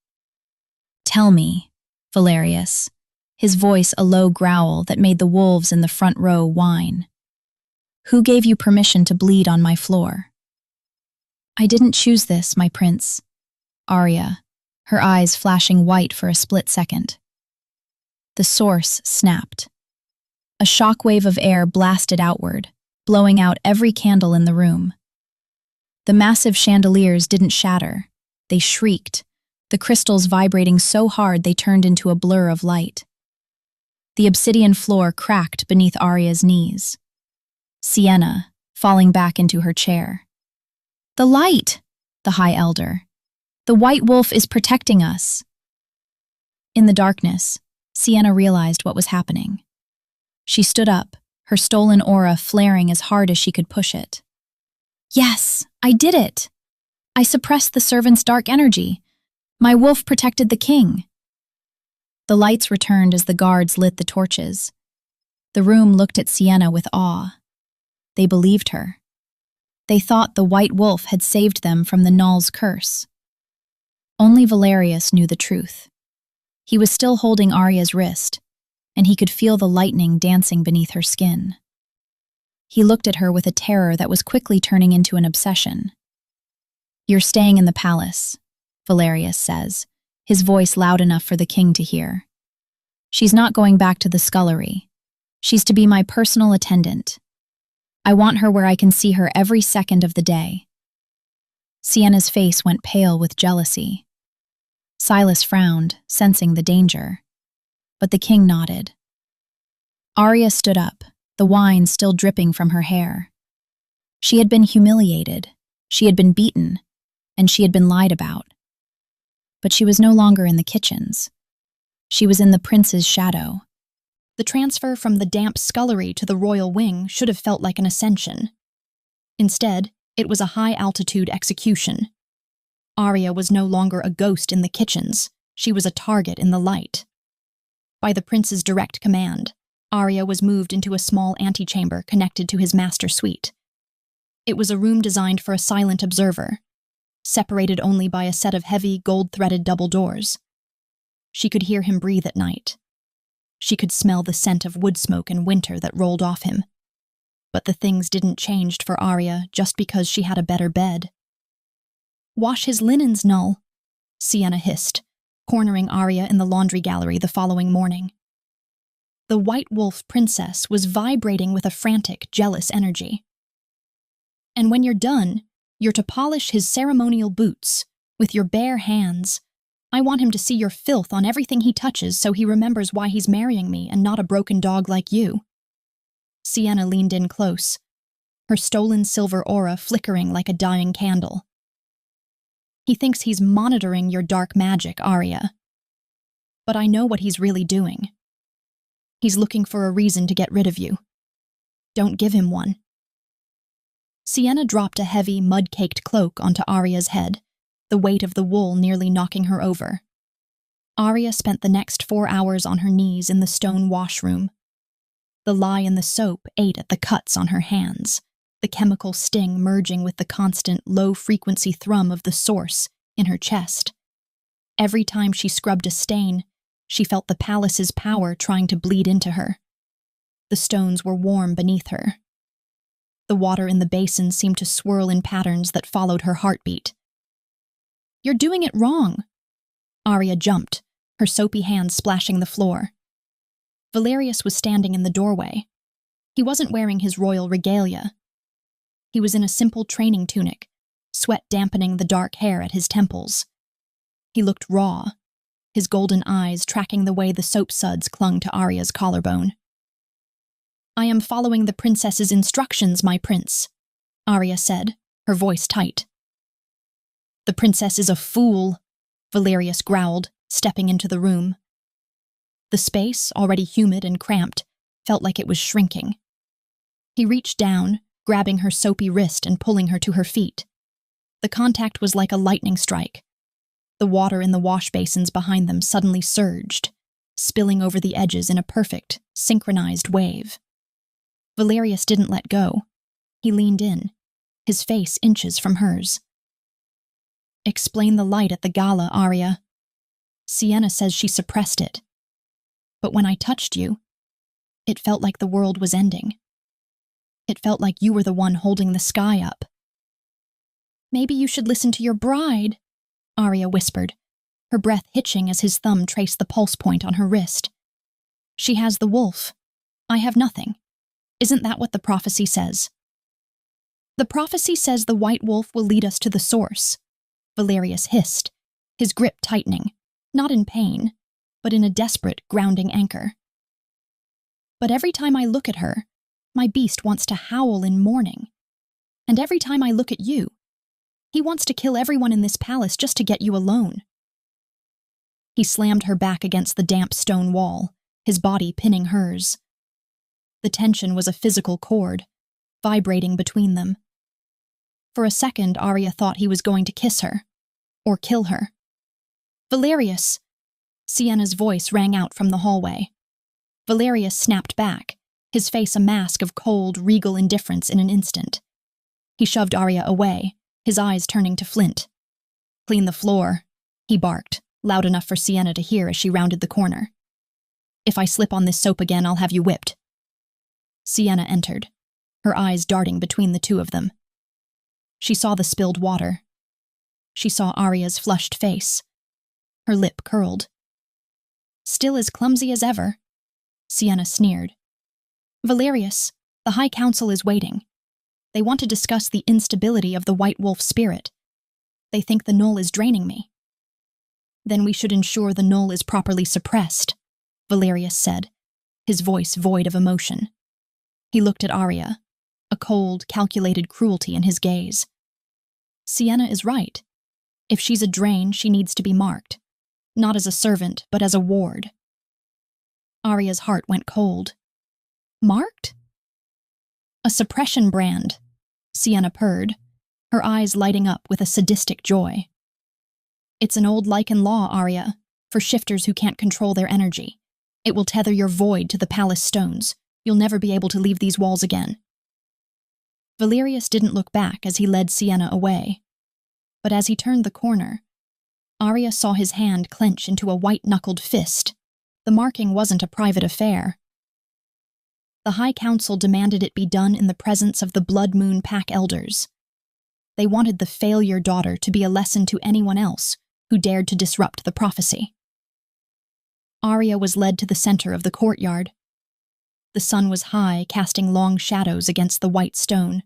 "Tell me, Valerius," his voice a low growl that made the wolves in the front row whine. "Who gave you permission to bleed on my floor?" "I didn't choose this, my prince." Arya, her eyes flashing white for a split second. The source snapped. A shockwave of air blasted outward, blowing out every candle in the room. The massive chandeliers didn't shatter. They shrieked, the crystals vibrating so hard they turned into a blur of light. The obsidian floor cracked beneath Arya's knees. Sienna, falling back into her chair. "The light!" the High Elder. "The White Wolf is protecting us." In the darkness, Sienna realized what was happening. She stood up, her stolen aura flaring as hard as she could push it. "Yes, I did it! I suppressed the servant's dark energy. My wolf protected the king." The lights returned as the guards lit the torches. The room looked at Sienna with awe. They believed her. They thought the White Wolf had saved them from the Null's curse. Only Valerius knew the truth. He was still holding Arya's wrist, and he could feel the lightning dancing beneath her skin. He looked at her with a terror that was quickly turning into an obsession. "You're staying in the palace," Valerius says, his voice loud enough for the king to hear. "She's not going back to the scullery. She's to be my personal attendant. I want her where I can see her every second of the day." Sienna's face went pale with jealousy. Silas frowned, sensing the danger. But the king nodded. Arya stood up, the wine still dripping from her hair. She had been humiliated, she had been beaten, and she had been lied about. But she was no longer in the kitchens. She was in the prince's shadow. The transfer from the damp scullery to the royal wing should have felt like an ascension. Instead, it was a high-altitude execution. Arya was no longer a ghost in the kitchens, she was a target in the light. By the prince's direct command, Arya was moved into a small antechamber connected to his master suite. It was a room designed for a silent observer, separated only by a set of heavy, gold-threaded double doors. She could hear him breathe at night. She could smell the scent of wood smoke in winter that rolled off him. But the things didn't change for Arya just because she had a better bed. "Wash his linens, Null," Sienna hissed, cornering Arya in the laundry gallery the following morning. The White Wolf princess was vibrating with a frantic, jealous energy. "And when you're done, you're to polish his ceremonial boots, with your bare hands. I want him to see your filth on everything he touches so he remembers why he's marrying me and not a broken dog like you." Sienna leaned in close. her stolen silver aura flickering like a dying candle. He thinks he's monitoring your dark magic, Arya. But I know what he's really doing. He's looking for a reason to get rid of you. Don't give him one. Sienna dropped a heavy, mud-caked cloak onto Arya's head, the weight of the wool nearly knocking her over. Arya spent the next 4 hours on her knees in the stone washroom. The lye in the soap ate at the cuts on her hands, the chemical sting merging with the constant, low-frequency thrum of the source in her chest. Every time she scrubbed a stain, she felt the palace's power trying to bleed into her. The stones were warm beneath her. The water in the basin seemed to swirl in patterns that followed her heartbeat. "You're doing it wrong!" Arya jumped, her soapy hands splashing the floor. Valerius was standing in the doorway. He wasn't wearing his royal regalia. He was in a simple training tunic, sweat dampening the dark hair at his temples. He looked raw, his golden eyes tracking the way the soap suds clung to Arya's collarbone. "I am following the princess's instructions, my prince," Arya said, her voice tight. "The princess is a fool," Valerius growled, stepping into the room. The space, already humid and cramped, felt like it was shrinking. He reached down, grabbing her soapy wrist and pulling her to her feet. The contact was like a lightning strike. The water in the wash basins behind them suddenly surged, spilling over the edges in a perfect, synchronized wave. Valerius didn't let go. He leaned in, his face inches from hers. "Explain the light at the gala, Arya. Sienna says she suppressed it. But when I touched you, it felt like the world was ending. It felt like you were the one holding the sky up." "Maybe you should listen to your bride," Arya whispered, her breath hitching as his thumb traced the pulse point on her wrist. "She has the wolf. I have nothing. Isn't that what the prophecy says?" "The prophecy says the white wolf will lead us to the source," Valerius hissed, his grip tightening, not in pain, but in a desperate, grounding anchor. "But every time I look at her, my beast wants to howl in mourning. And every time I look at you, he wants to kill everyone in this palace just to get you alone." He slammed her back against the damp stone wall, his body pinning hers. The tension was a physical cord, vibrating between them. For a second, Arya thought he was going to kiss her, or kill her. "Valerius!" Sienna's voice rang out from the hallway. Valerius snapped back, his face a mask of cold, regal indifference in an instant. He shoved Arya away, his eyes turning to flint. "Clean the floor," he barked, loud enough for Sienna to hear as she rounded the corner. "If I slip on this soap again, I'll have you whipped." Sienna entered, her eyes darting between the two of them. She saw the spilled water. She saw Arya's flushed face. Her lip curled. "Still as clumsy as ever," Sienna sneered. "Valerius, the High Council is waiting. They want to discuss the instability of the White Wolf spirit. They think the null is draining me." "Then we should ensure the null is properly suppressed," Valerius said, his voice void of emotion. He looked at Arya, a cold, calculated cruelty in his gaze. "Sienna is right. If she's a drain, she needs to be marked. Not as a servant, but as a ward." Arya's heart went cold. "Marked?" "A suppression brand," Sienna purred, her eyes lighting up with a sadistic joy. "It's an old Lykan law, Arya, for shifters who can't control their energy. It will tether your void to the palace stones. You'll never be able to leave these walls again." Valerius didn't look back as he led Sienna away. But as he turned the corner, Arya saw his hand clench into a white-knuckled fist. The marking wasn't a private affair. The High Council demanded it be done in the presence of the Blood Moon Pack elders. They wanted the failure daughter to be a lesson to anyone else who dared to disrupt the prophecy. Arya was led to the center of the courtyard. The sun was high, casting long shadows against the white stone.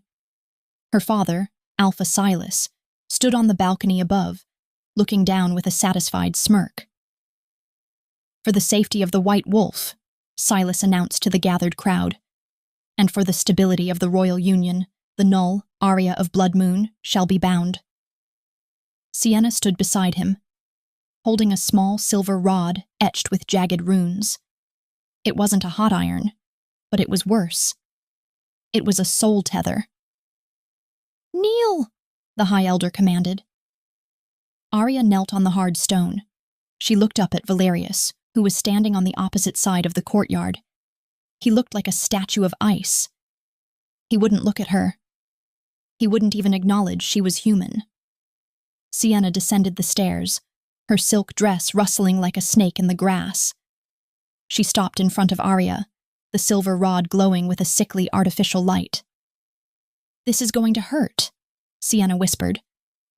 Her father, Alpha Silas, stood on the balcony above, looking down with a satisfied smirk. "For the safety of the White Wolf," Silas announced to the gathered crowd, "and for the stability of the royal union, The null, Arya of Blood Moon, shall be bound. Sienna stood beside him, holding a small silver rod etched with jagged runes. It wasn't a hot iron, but it was worse. It was a soul tether. "Kneel!" the High Elder commanded. Arya knelt on the hard stone. She looked up at Valerius, who was standing on the opposite side of the courtyard. He looked like a statue of ice. He wouldn't look at her. He wouldn't even acknowledge she was human. Sienna descended the stairs, her silk dress rustling like a snake in the grass. She stopped in front of Arya, the silver rod glowing with a sickly artificial light. "This is going to hurt," Sienna whispered,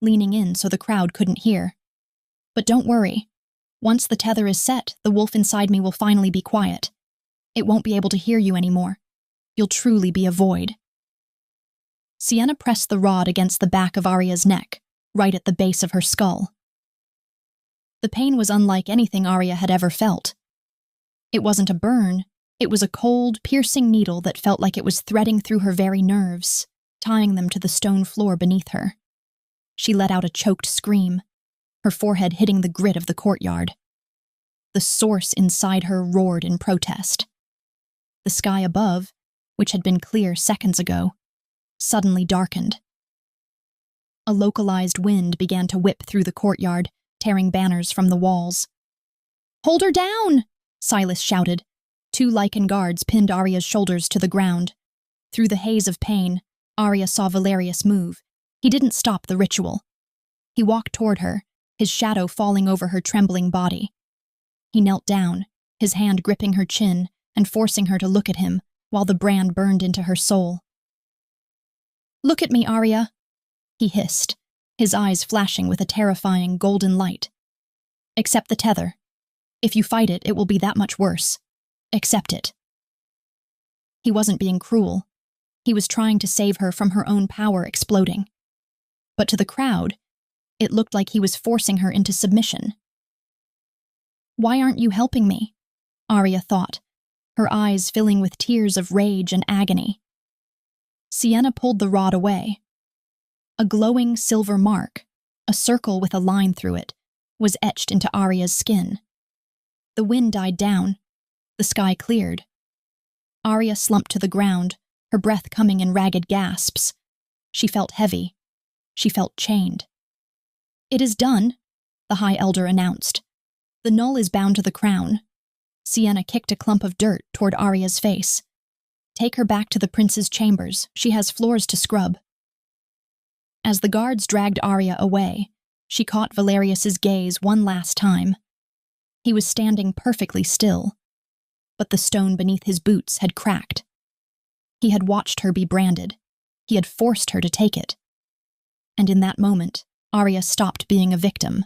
leaning in so the crowd couldn't hear. "But don't worry. Once the tether is set, the wolf inside me will finally be quiet. It won't be able to hear you anymore. You'll truly be a void." Sienna pressed the rod against the back of Arya's neck, right at the base of her skull. The pain was unlike anything Arya had ever felt. It wasn't a burn, it was a cold, piercing needle that felt like it was threading through her very nerves, tying them to the stone floor beneath her. She let out a choked scream, her forehead hitting the grit of the courtyard. The source inside her roared in protest. The sky above, which had been clear seconds ago, suddenly darkened. A localized wind began to whip through the courtyard, tearing banners from the walls. "Hold her down!" Silas shouted. 2 Lykan guards pinned Arya's shoulders to the ground. Through the haze of pain, Arya saw Valerius move. He didn't stop the ritual. He walked toward her, his shadow falling over her trembling body. He knelt down, his hand gripping her chin and forcing her to look at him while the brand burned into her soul. "Look at me, Arya," he hissed, his eyes flashing with a terrifying golden light. "Accept the tether. If you fight it, it will be that much worse. Accept it." He wasn't being cruel. He was trying to save her from her own power exploding. But to the crowd, it looked like he was forcing her into submission. "Why aren't you helping me?" Arya thought, her eyes filling with tears of rage and agony. Sienna pulled the rod away. A glowing silver mark, a circle with a line through it, was etched into Arya's skin. The wind died down. The sky cleared. Arya slumped to the ground, her breath coming in ragged gasps. She felt heavy. She felt chained. "It is done," the High Elder announced. "The null is bound to the crown." Sienna kicked a clump of dirt toward Arya's face. "Take her back to the prince's chambers. She has floors to scrub." As the guards dragged Arya away, she caught Valerius's gaze one last time. He was standing perfectly still, but the stone beneath his boots had cracked. He had watched her be branded. He had forced her to take it. And in that moment, Arya stopped being a victim.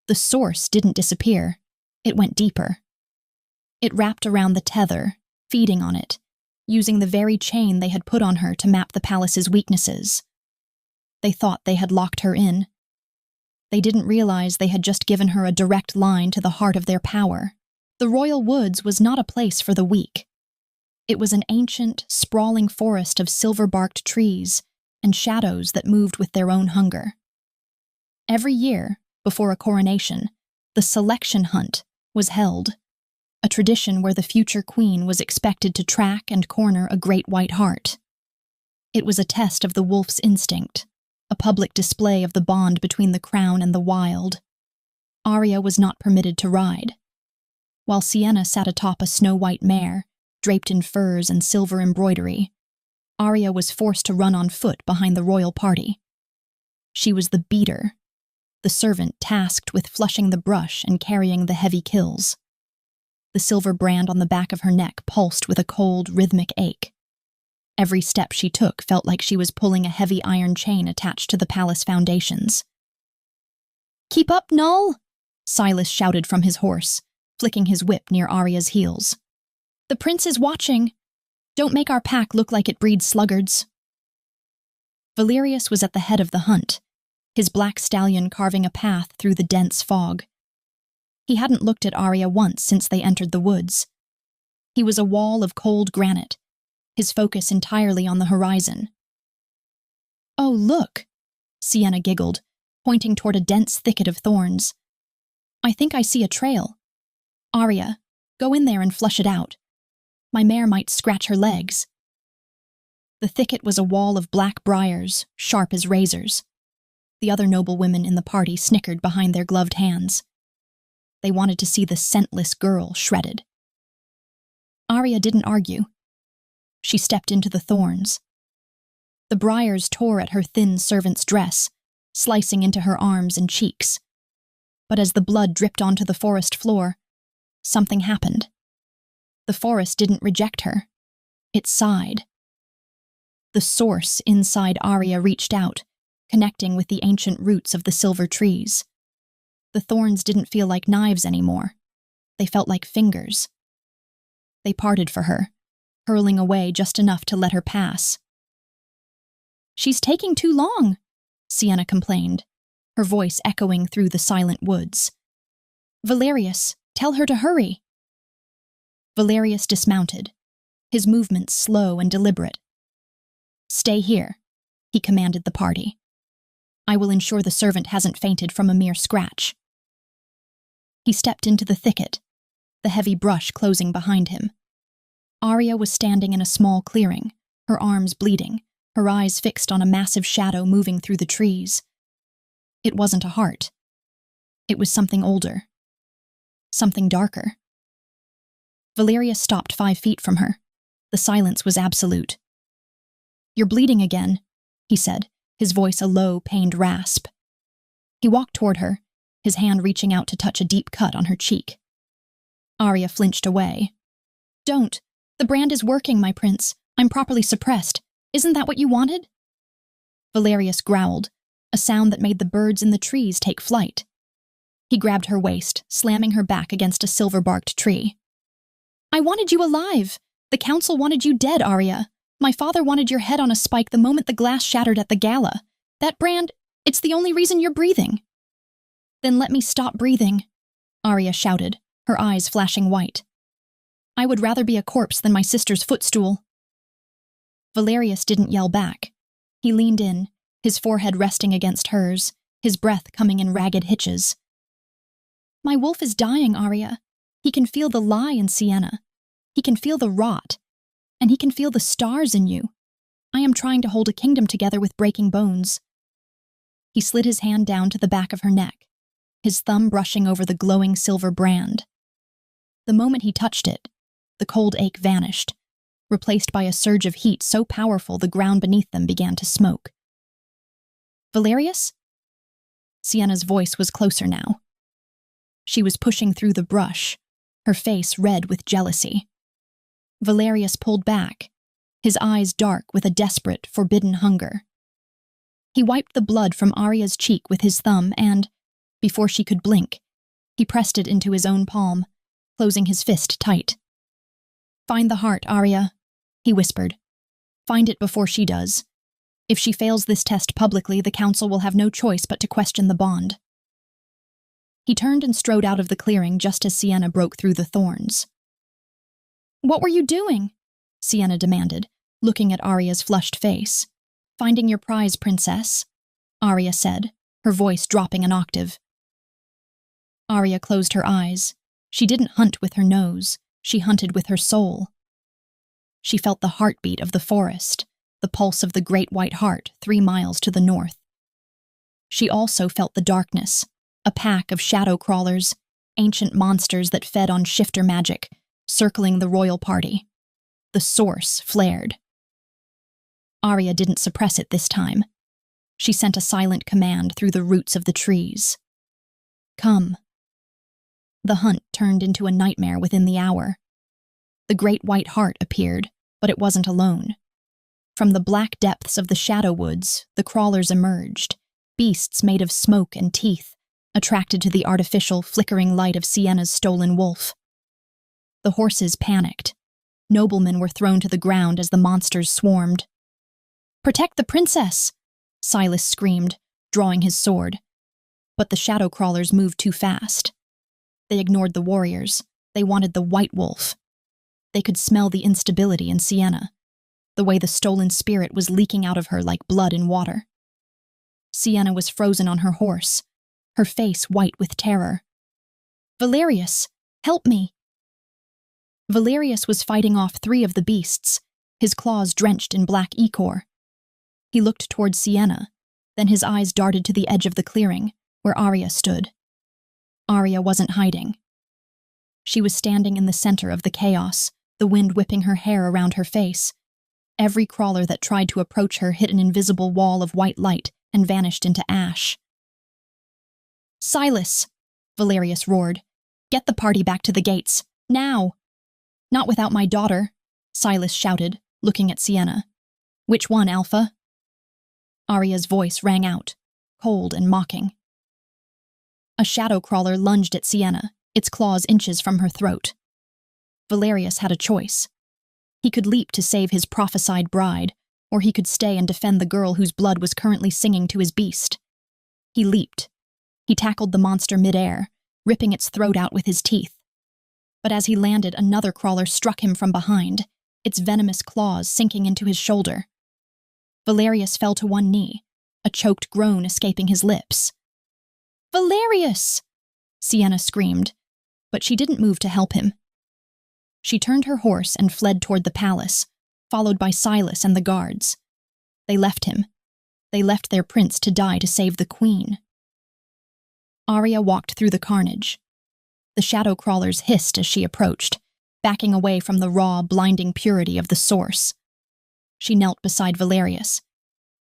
The source didn't disappear. It went deeper. It wrapped around the tether, feeding on it, using the very chain they had put on her to map the palace's weaknesses. They thought they had locked her in. They didn't realize they had just given her a direct line to the heart of their power. The Royal Woods was not a place for the weak. It was an ancient, sprawling forest of silver-barked trees and shadows that moved with their own hunger. Every year, before a coronation, the selection hunt was held, a tradition where the future queen was expected to track and corner a great white hart. It was a test of the wolf's instinct, a public display of the bond between the crown and the wild. Arya was not permitted to ride. While Sienna sat atop a snow-white mare, draped in furs and silver embroidery, Arya was forced to run on foot behind the royal party. She was the beater, the servant tasked with flushing the brush and carrying the heavy kills. The silver brand on the back of her neck pulsed with a cold, rhythmic ache. Every step she took felt like she was pulling a heavy iron chain attached to the palace foundations. "Keep up, Null!" Silas shouted from his horse, flicking his whip near Arya's heels. "The prince is watching. Don't make our pack look like it breeds sluggards." Valerius was at the head of the hunt, his black stallion carving a path through the dense fog. He hadn't looked at Arya once since they entered the woods. He was a wall of cold granite, his focus entirely on the horizon. "Oh, look," Sienna giggled, pointing toward a dense thicket of thorns. "I think I see a trail. Arya, go in there and flush it out. My mare might scratch her legs." The thicket was a wall of black briars, sharp as razors. The other noble women in the party snickered behind their gloved hands. They wanted to see the scentless girl shredded. Arya didn't argue. She stepped into the thorns. The briars tore at her thin servant's dress, slicing into her arms and cheeks. But as the blood dripped onto the forest floor, something happened. The forest didn't reject her. It sighed. The source inside Arya reached out, connecting with the ancient roots of the silver trees. The thorns didn't feel like knives anymore. They felt like fingers. They parted for her, hurling away just enough to let her pass. "She's taking too long," Sienna complained, her voice echoing through the silent woods. "Valerius, tell her to hurry." Valerius dismounted, his movements slow and deliberate. "Stay here," he commanded the party. "I will ensure the servant hasn't fainted from a mere scratch." He stepped into the thicket, the heavy brush closing behind him. Arya was standing in a small clearing, her arms bleeding, her eyes fixed on a massive shadow moving through the trees. It wasn't a heart. It was something older. Something darker. Valerius stopped 5 feet from her. The silence was absolute. "You're bleeding again," he said, his voice a low, pained rasp. He walked toward her, his hand reaching out to touch a deep cut on her cheek. Arya flinched away. "Don't. The brand is working, my prince. I'm properly suppressed. Isn't that what you wanted?" Valerius growled, a sound that made the birds in the trees take flight. He grabbed her waist, slamming her back against a silver-barked tree. "I wanted you alive. The council wanted you dead, Arya. My father wanted your head on a spike the moment the glass shattered at the gala. That brand, it's the only reason you're breathing." "Then let me stop breathing," Arya shouted, her eyes flashing white. "I would rather be a corpse than my sister's footstool." Valerius didn't yell back. He leaned in, his forehead resting against hers, his breath coming in ragged hitches. "My wolf is dying, Arya. He can feel the lie in Sienna. He can feel the rot. And he can feel the stars in you. I am trying to hold a kingdom together with breaking bones." He slid his hand down to the back of her neck, his thumb brushing over the glowing silver brand. The moment he touched it, the cold ache vanished, replaced by a surge of heat so powerful the ground beneath them began to smoke. "Valerius?" Sienna's voice was closer now. She was pushing through the brush, her face red with jealousy. Valerius pulled back, his eyes dark with a desperate, forbidden hunger. He wiped the blood from Arya's cheek with his thumb and, before she could blink, he pressed it into his own palm, closing his fist tight. "Find the heart, Arya," he whispered. "Find it before she does. If she fails this test publicly, the council will have no choice but to question the bond." He turned and strode out of the clearing just as Sienna broke through the thorns. "What were you doing?" Sienna demanded, looking at Arya's flushed face. "Finding your prize, princess," Arya said, her voice dropping an octave. Arya closed her eyes. She didn't hunt with her nose, she hunted with her soul. She felt the heartbeat of the forest, the pulse of the Great White Heart 3 miles to the north. She also felt the darkness, a pack of shadow crawlers, ancient monsters that fed on shifter magic, circling the royal party. The source flared. Arya didn't suppress it this time. She sent a silent command through the roots of the trees. "Come." The hunt turned into a nightmare within the hour. The Great White Heart appeared, but it wasn't alone. From the black depths of the shadow woods, the crawlers emerged, beasts made of smoke and teeth, attracted to the artificial, flickering light of Sienna's stolen wolf. The horses panicked. Noblemen were thrown to the ground as the monsters swarmed. "Protect the princess!" Silas screamed, drawing his sword. But the shadow crawlers moved too fast. They ignored the warriors. They wanted the white wolf. They could smell the instability in Sienna. the way the stolen spirit was leaking out of her like blood in water. Sienna was frozen on her horse, her face white with terror. "Valerius, help me!" Valerius was fighting off 3 of the beasts, his claws drenched in black ichor. He looked toward Sienna, then his eyes darted to the edge of the clearing, where Arya stood. Arya wasn't hiding. She was standing in the center of the chaos, the wind whipping her hair around her face. Every crawler that tried to approach her hit an invisible wall of white light and vanished into ash. "Silas!" Valerius roared. "Get the party back to the gates, now!" "Not without my daughter," Silas shouted, looking at Sienna. "Which one, Alpha?" Arya's voice rang out, cold and mocking. A shadow crawler lunged at Sienna, its claws inches from her throat. Valerius had a choice. He could leap to save his prophesied bride, or he could stay and defend the girl whose blood was currently singing to his beast. He leaped. He tackled the monster midair, ripping its throat out with his teeth. But as he landed, another crawler struck him from behind, its venomous claws sinking into his shoulder. Valerius fell to one knee, a choked groan escaping his lips. "Valerius!" Sienna screamed, but she didn't move to help him. She turned her horse and fled toward the palace, followed by Silas and the guards. They left him. They left their prince to die to save the queen. Arya walked through the carnage. The shadow crawlers hissed as she approached, backing away from the raw, blinding purity of the source. She knelt beside Valerius.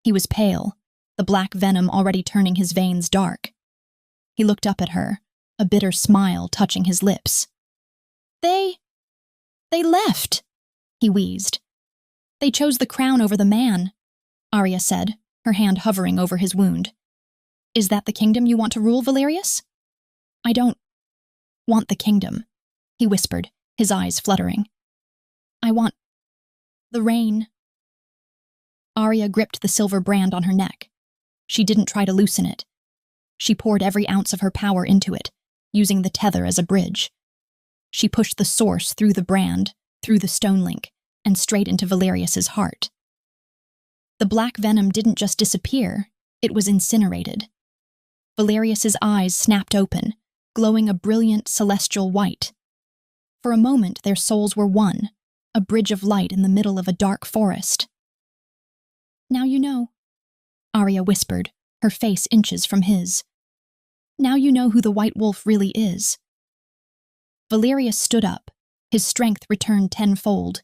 He was pale, the black venom already turning his veins dark. He looked up at her, a bitter smile touching his lips. They left," he wheezed. "They chose the crown over the man," Arya said, her hand hovering over his wound. "Is that the kingdom you want to rule, Valerius?" "I don't want the kingdom," he whispered, his eyes fluttering. "I want the reign." Arya gripped the silver brand on her neck. She didn't try to loosen it. She poured every ounce of her power into it, using the tether as a bridge. She pushed the source through the brand, through the stone link, and straight into Valerius's heart. The black venom didn't just disappear, it was incinerated. Valerius's eyes snapped open, glowing a brilliant celestial white. For a moment, their souls were one, a bridge of light in the middle of a dark forest. "Now you know," Arya whispered, her face inches from his. "Now you know who the White Wolf really is." Valerius stood up, his strength returned tenfold.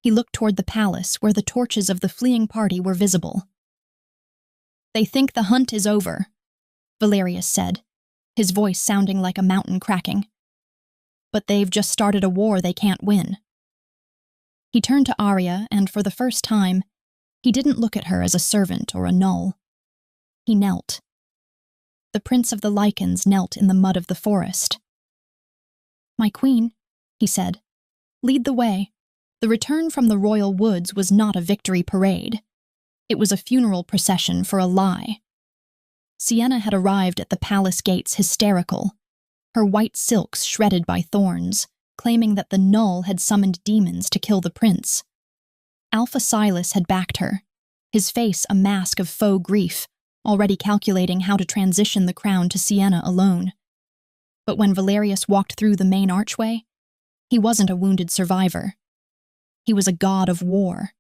He looked toward the palace, where the torches of the fleeing party were visible. "They think the hunt is over," Valerius said, his voice sounding like a mountain cracking. "But they've just started a war they can't win." He turned to Arya, and for the first time, he didn't look at her as a servant or a null. He knelt. The Prince of the Lykans knelt in the mud of the forest. "My queen," he said, "lead the way." The return from the royal woods was not a victory parade. It was a funeral procession for a lie. Sienna had arrived at the palace gates hysterical, her white silks shredded by thorns, claiming that the Null had summoned demons to kill the prince. Alpha Silas had backed her, his face a mask of faux grief, already calculating how to transition the crown to Sienna alone. But when Valerius walked through the main archway, he wasn't a wounded survivor. He was a god of war.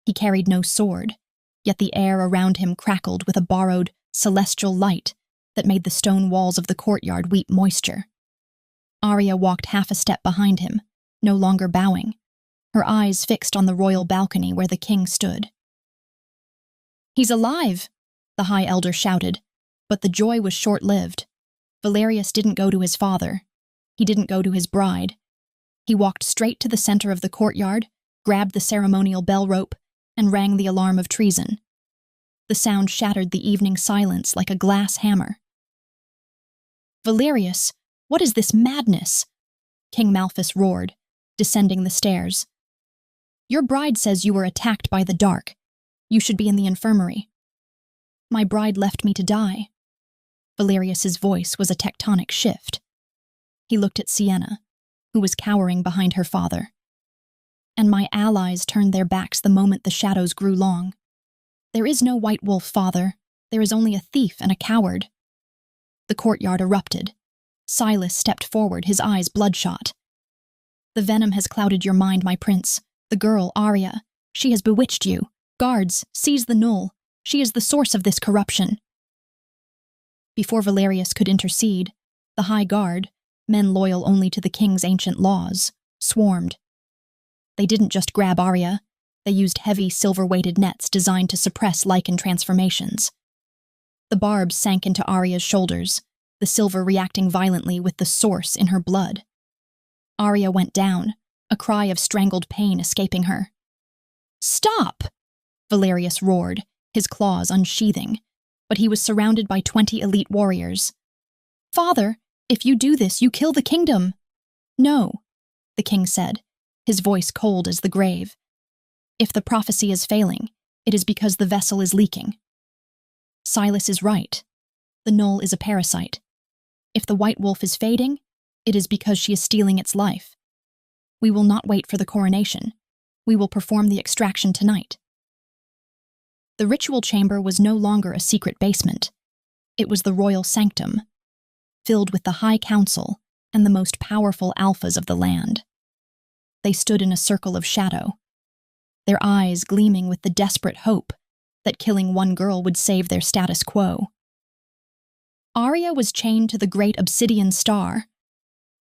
He carried no sword, yet the air around him crackled with a borrowed, celestial light that made the stone walls of the courtyard weep moisture. Arya walked half a step behind him, no longer bowing, her eyes fixed on the royal balcony where the king stood. "He's alive!" the High Elder shouted, but the joy was short-lived. Valerius didn't go to his father. He didn't go to his bride. He walked straight to the center of the courtyard, grabbed the ceremonial bell rope, and rang the alarm of treason. The sound shattered the evening silence like a glass hammer. "Valerius, what is this madness?" King Malphus roared, descending the stairs. "Your bride says you were attacked by the dark. You should be in the infirmary." "My bride left me to die." Valerius's voice was a tectonic shift. He looked at Sienna, who was cowering behind her father. and my allies turned their backs the moment the shadows grew long. There is no white wolf, father. There is only a thief and a coward. The courtyard erupted. Silas stepped forward, his eyes bloodshot. The venom has clouded your mind, my prince. The girl, Arya, she has bewitched you. Guards, seize the Null. She is the source of this corruption. Before Valerius could intercede, the High Guard, men loyal only to the king's ancient laws, swarmed. They didn't just grab Arya, they used heavy silver-weighted nets designed to suppress Lykan transformations. The barbs sank into Arya's shoulders, the silver reacting violently with the source in her blood. Arya went down, a cry of strangled pain escaping her. "Stop!" Valerius roared, his claws unsheathing, but he was surrounded by 20 elite warriors. "Father, if you do this, you kill the kingdom." "No," the king said, his voice cold as the grave. "If the prophecy is failing, it is because the vessel is leaking." Silas is right. The Null is a parasite. If the white wolf is fading, it is because she is stealing its life. We will not wait for the coronation. We will perform the extraction tonight. The ritual chamber was no longer a secret basement. It was the royal sanctum, filled with the High Council and the most powerful alphas of the land. They stood in a circle of shadow, their eyes gleaming with the desperate hope that killing one girl would save their status quo. Arya was chained to the great obsidian star.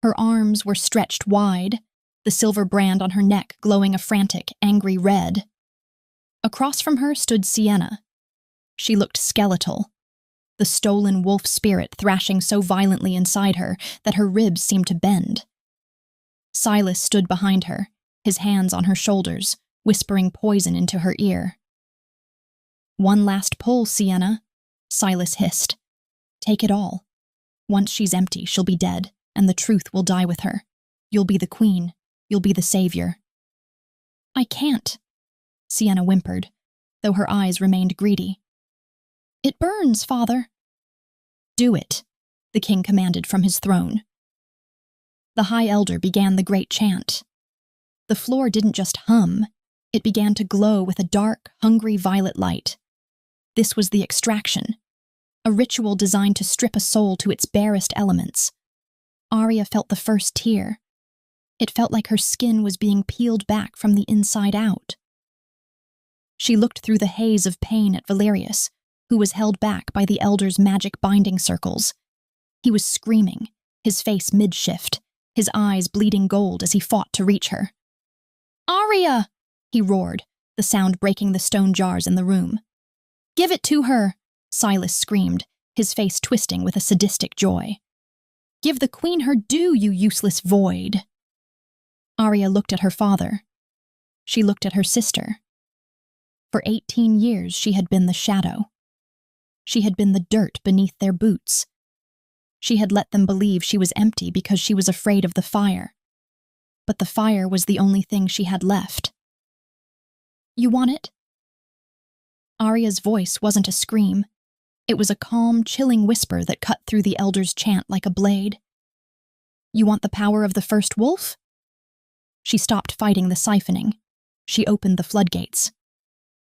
Her arms were stretched wide, the silver brand on her neck glowing a frantic, angry red. Across from her stood Sienna. She looked skeletal, the stolen wolf spirit thrashing so violently inside her that her ribs seemed to bend. Silas stood behind her, his hands on her shoulders, whispering poison into her ear. "One last pull, Sienna," Silas hissed. "Take it all. Once she's empty, she'll be dead, and the truth will die with her. You'll be the queen. You'll be the savior." "I can't," Sienna whimpered, though her eyes remained greedy. "It burns, father." "Do it," the king commanded from his throne. The High Elder began the great chant. The floor didn't just hum, it began to glow with a dark, hungry violet light. This was the extraction, a ritual designed to strip a soul to its barest elements. Arya felt the first tear. It felt like her skin was being peeled back from the inside out. She looked through the haze of pain at Valerius, who was held back by the Elder's magic binding circles. He was screaming, his face mid-shift, his eyes bleeding gold as he fought to reach her. "Arya!" he roared, the sound breaking the stone jars in the room. "Give it to her!" Silas screamed, his face twisting with a sadistic joy. "Give the queen her due, you useless void!" Arya looked at her father. She looked at her sister. For 18 years she had been the shadow. She had been the dirt beneath their boots. She had let them believe she was empty because she was afraid of the fire. But the fire was the only thing she had left. "You want it?" Arya's voice wasn't a scream. It was a calm, chilling whisper that cut through the Elder's chant like a blade. "You want the power of the first wolf?" She stopped fighting the siphoning. She opened the floodgates.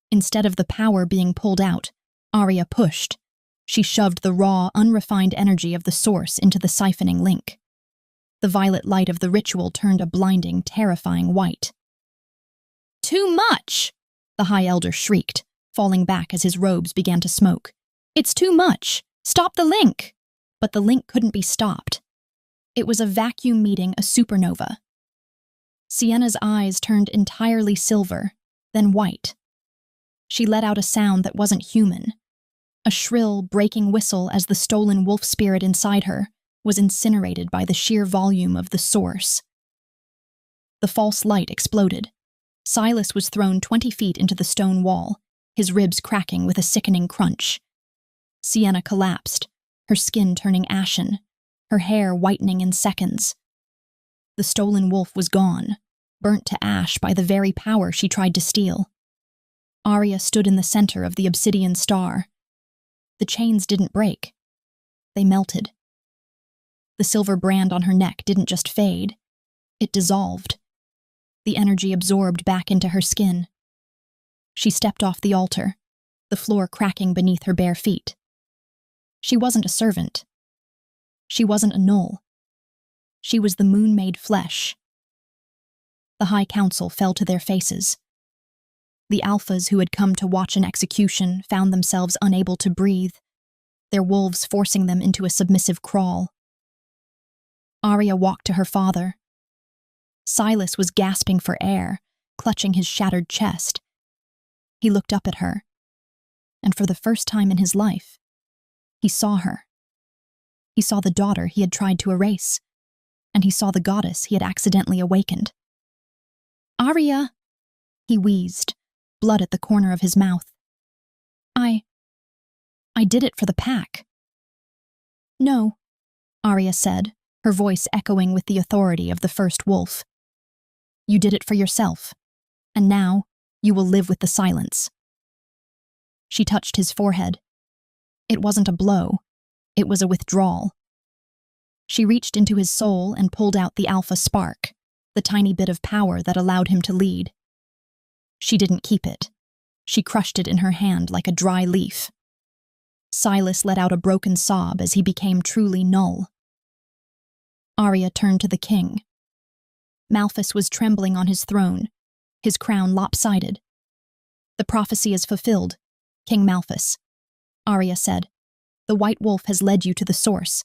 Instead of the power being pulled out, Arya pushed. She shoved the raw, unrefined energy of the source into the siphoning link. The violet light of the ritual turned a blinding, terrifying white. "Too much!" the High Elder shrieked, falling back as his robes began to smoke. "It's too much! Stop the link!" But the link couldn't be stopped. It was a vacuum meeting a supernova. Sienna's eyes turned entirely silver, then white. She let out a sound that wasn't human, a shrill, breaking whistle as the stolen wolf spirit inside her was incinerated by the sheer volume of the source. The false light exploded. Silas was thrown 20 feet into the stone wall, his ribs cracking with a sickening crunch. Sienna collapsed, her skin turning ashen, her hair whitening in seconds. The stolen wolf was gone, burnt to ash by the very power she tried to steal. Arya stood in the center of the obsidian star. The chains didn't break. They melted. The silver brand on her neck didn't just fade. It dissolved. the energy absorbed back into her skin. She stepped off the altar, the floor cracking beneath her bare feet. She wasn't a servant. She wasn't a gnoll. She was the moon-made flesh. The High Council fell to their faces. The alphas who had come to watch an execution found themselves unable to breathe, their wolves forcing them into a submissive crawl. Arya walked to her father. Silas was gasping for air, clutching his shattered chest. He looked up at her, and for the first time in his life, he saw her. He saw the daughter he had tried to erase, and he saw the goddess he had accidentally awakened. "Arya," he wheezed, blood at the corner of his mouth. I did it for the pack." "No," Arya said, her voice echoing with the authority of the first wolf. "You did it for yourself, and now you will live with the silence." She touched his forehead. It wasn't a blow, it was a withdrawal. She reached into his soul and pulled out the alpha spark, the tiny bit of power that allowed him to lead. She didn't keep it. She crushed it in her hand like a dry leaf. Silas let out a broken sob as he became truly null. Arya turned to the king. Malphus was trembling on his throne, his crown lopsided. "The prophecy is fulfilled, King Malphus," Arya said. "The White Wolf has led you to the source,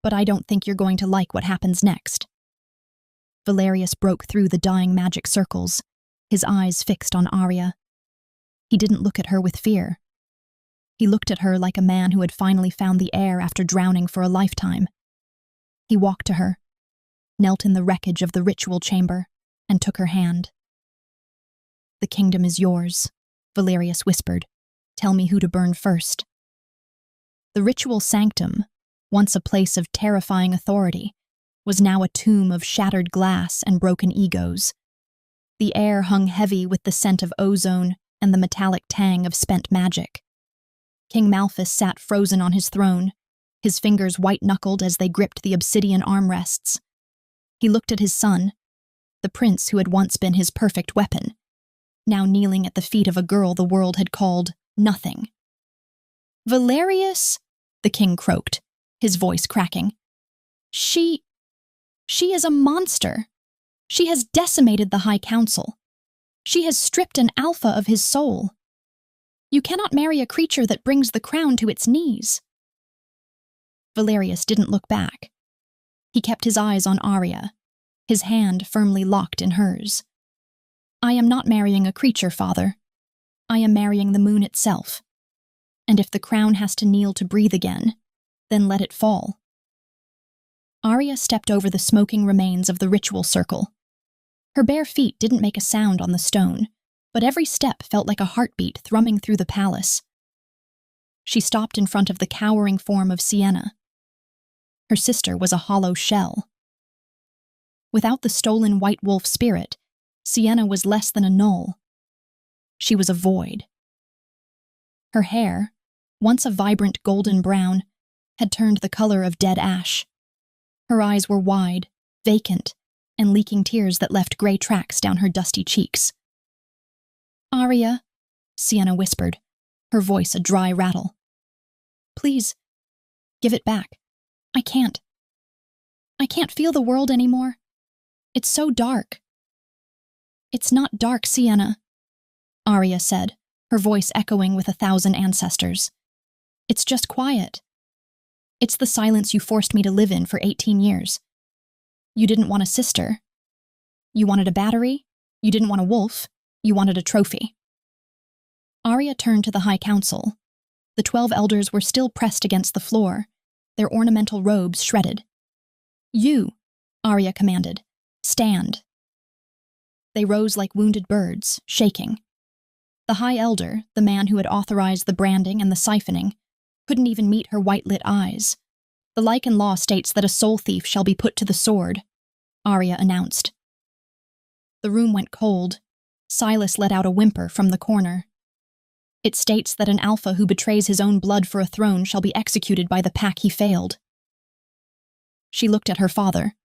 but I don't think you're going to like what happens next." Valerius broke through the dying magic circles, his eyes fixed on Arya. He didn't look at her with fear. He looked at her like a man who had finally found the air after drowning for a lifetime. He walked to her, knelt in the wreckage of the ritual chamber, and took her hand. "The kingdom is yours," Valerius whispered. "Tell me who to burn first." The ritual sanctum, once a place of terrifying authority, was now a tomb of shattered glass and broken egos. The air hung heavy with the scent of ozone and the metallic tang of spent magic. King Malphus sat frozen on his throne, his fingers white-knuckled as they gripped the obsidian armrests. He looked at his son, the prince who had once been his perfect weapon, now kneeling at the feet of a girl the world had called nothing. "Valerius," the king croaked, his voice cracking. She is a monster. She has decimated the High Council. She has stripped an alpha of his soul. You cannot marry a creature that brings the crown to its knees." Valerius didn't look back. He kept his eyes on Arya, his hand firmly locked in hers. "I am not marrying a creature, father. I am marrying the moon itself. And if the crown has to kneel to breathe again, then let it fall." Arya stepped over the smoking remains of the ritual circle. Her bare feet didn't make a sound on the stone, but every step felt like a heartbeat thrumming through the palace. She stopped in front of the cowering form of Sienna. Her sister was a hollow shell. Without the stolen White Wolf spirit, Sienna was less than a gnoll. She was a void. Her hair, once a vibrant golden brown, had turned the color of dead ash. Her eyes were wide, vacant, and leaking tears that left gray tracks down her dusty cheeks. "Arya," Sienna whispered, her voice a dry rattle. "Please, give it back. I can't feel the world anymore. It's so dark." "It's not dark, Sienna," Arya said, her voice echoing with 1,000 ancestors. "It's just quiet. It's the silence you forced me to live in for 18 years. You didn't want a sister. You wanted a battery. You didn't want a wolf. You wanted a trophy." Arya turned to the High Council. The 12 elders were still pressed against the floor, their ornamental robes shredded. "You," Arya commanded, "stand." They rose like wounded birds, shaking. The High Elder, the man who had authorized the branding and the siphoning, couldn't even meet her white-lit eyes. "The Lykan law states that a soul thief shall be put to the sword," Arya announced. The room went cold. Silas let out a whimper from the corner. "It states that an alpha who betrays his own blood for a throne shall be executed by the pack he failed." She looked at her father.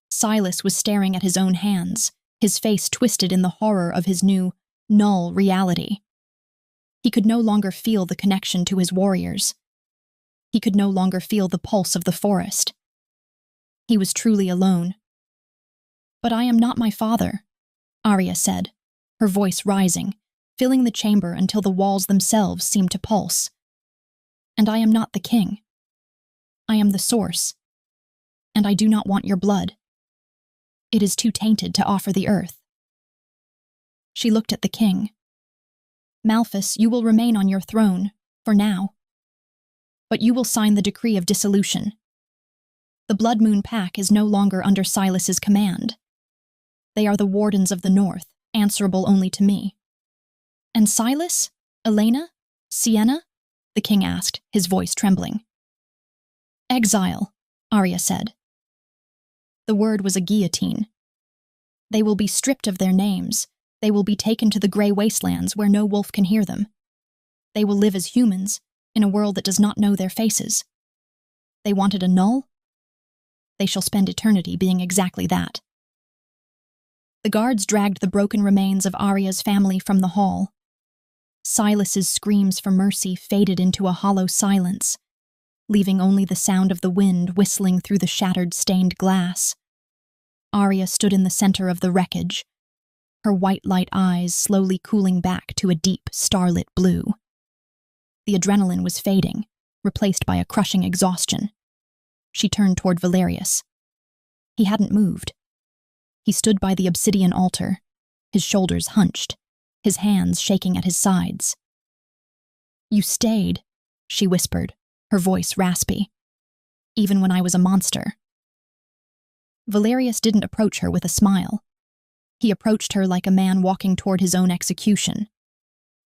Silas was staring at his own hands, his face twisted in the horror of his new, null reality. He could no longer feel the connection to his warriors. He could no longer feel the pulse of the forest. He was truly alone. "But I am not my father," Arya said, her voice rising, filling the chamber until the walls themselves seemed to pulse. "And I am not the king. I am the source. And I do not want your blood. It is too tainted to offer the earth." She looked at the king. "Malphus, you will remain on your throne, for now. But you will sign the decree of dissolution. The Blood Moon Pack is no longer under Silas's command. They are the wardens of the north, answerable only to me." "And Silas? Elena? Sienna?" the king asked, his voice trembling. "Exile," Arya said. The word was a guillotine. "They will be stripped of their names. They will be taken to the grey wastelands where no wolf can hear them. They will live as humans, in a world that does not know their faces. They wanted a null? They shall spend eternity being exactly that." The guards dragged the broken remains of Arya's family from the hall. Silas's screams for mercy faded into a hollow silence, leaving only the sound of the wind whistling through the shattered stained glass. Arya stood in the center of the wreckage, her white light eyes slowly cooling back to a deep, starlit blue. The adrenaline was fading, replaced by a crushing exhaustion. She turned toward Valerius. He hadn't moved. He stood by the obsidian altar, his shoulders hunched, his hands shaking at his sides. "You stayed," she whispered, her voice raspy. "Even when I was a monster." Valerius didn't approach her with a smile. He approached her like a man walking toward his own execution.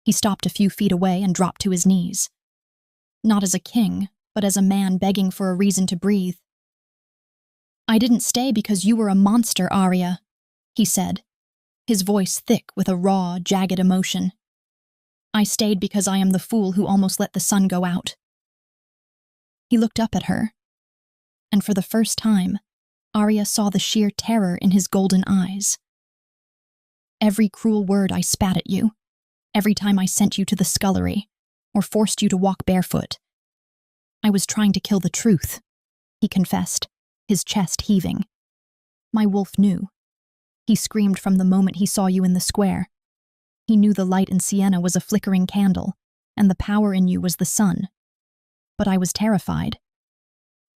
He stopped a few feet away and dropped to his knees. Not as a king, but as a man begging for a reason to breathe. "I didn't stay because you were a monster, Arya," he said, his voice thick with a raw, jagged emotion. "I stayed because I am the fool who almost let the sun go out." He looked up at her, and for the first time, Arya saw the sheer terror in his golden eyes. "Every cruel word I spat at you, every time I sent you to the scullery, or forced you to walk barefoot. I was trying to kill the truth," he confessed, his chest heaving. "My wolf knew. He screamed from the moment he saw you in the square. He knew the light in Sienna was a flickering candle, and the power in you was the sun. But I was terrified.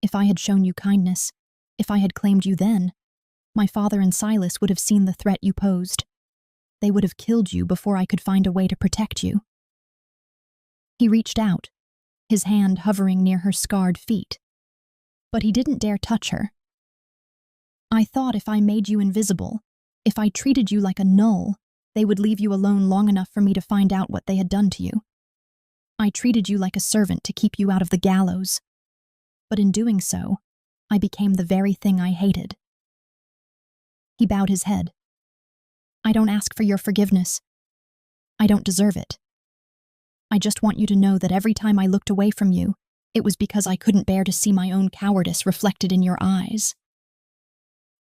If I had shown you kindness, if I had claimed you then, my father and Silas would have seen the threat you posed. They would have killed you before I could find a way to protect you." He reached out, his hand hovering near her scarred feet. But he didn't dare touch her. "I thought if I made you invisible, if I treated you like a null, they would leave you alone long enough for me to find out what they had done to you. I treated you like a servant to keep you out of the gallows. But in doing so, I became the very thing I hated." He bowed his head. "I don't ask for your forgiveness. I don't deserve it. I just want you to know that every time I looked away from you, it was because I couldn't bear to see my own cowardice reflected in your eyes."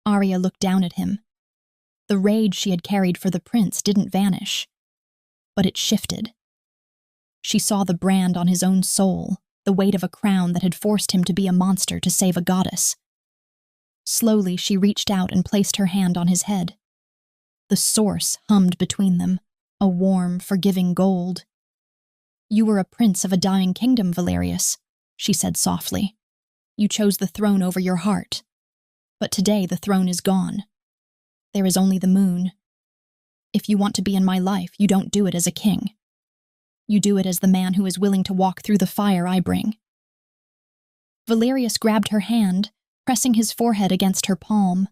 Arya looked down at him. The rage she had carried for the prince didn't vanish, but it shifted. She saw the brand on his own soul, the weight of a crown that had forced him to be a monster to save a goddess. Slowly, she reached out and placed her hand on his head. The source hummed between them, a warm, forgiving gold. "You were a prince of a dying kingdom, Valerius," she said softly. "You chose the throne over your heart. But today the throne is gone. There is only the moon. If you want to be in my life, you don't do it as a king. You do it as the man who is willing to walk through the fire I bring." Valerius grabbed her hand, pressing his forehead against her palm.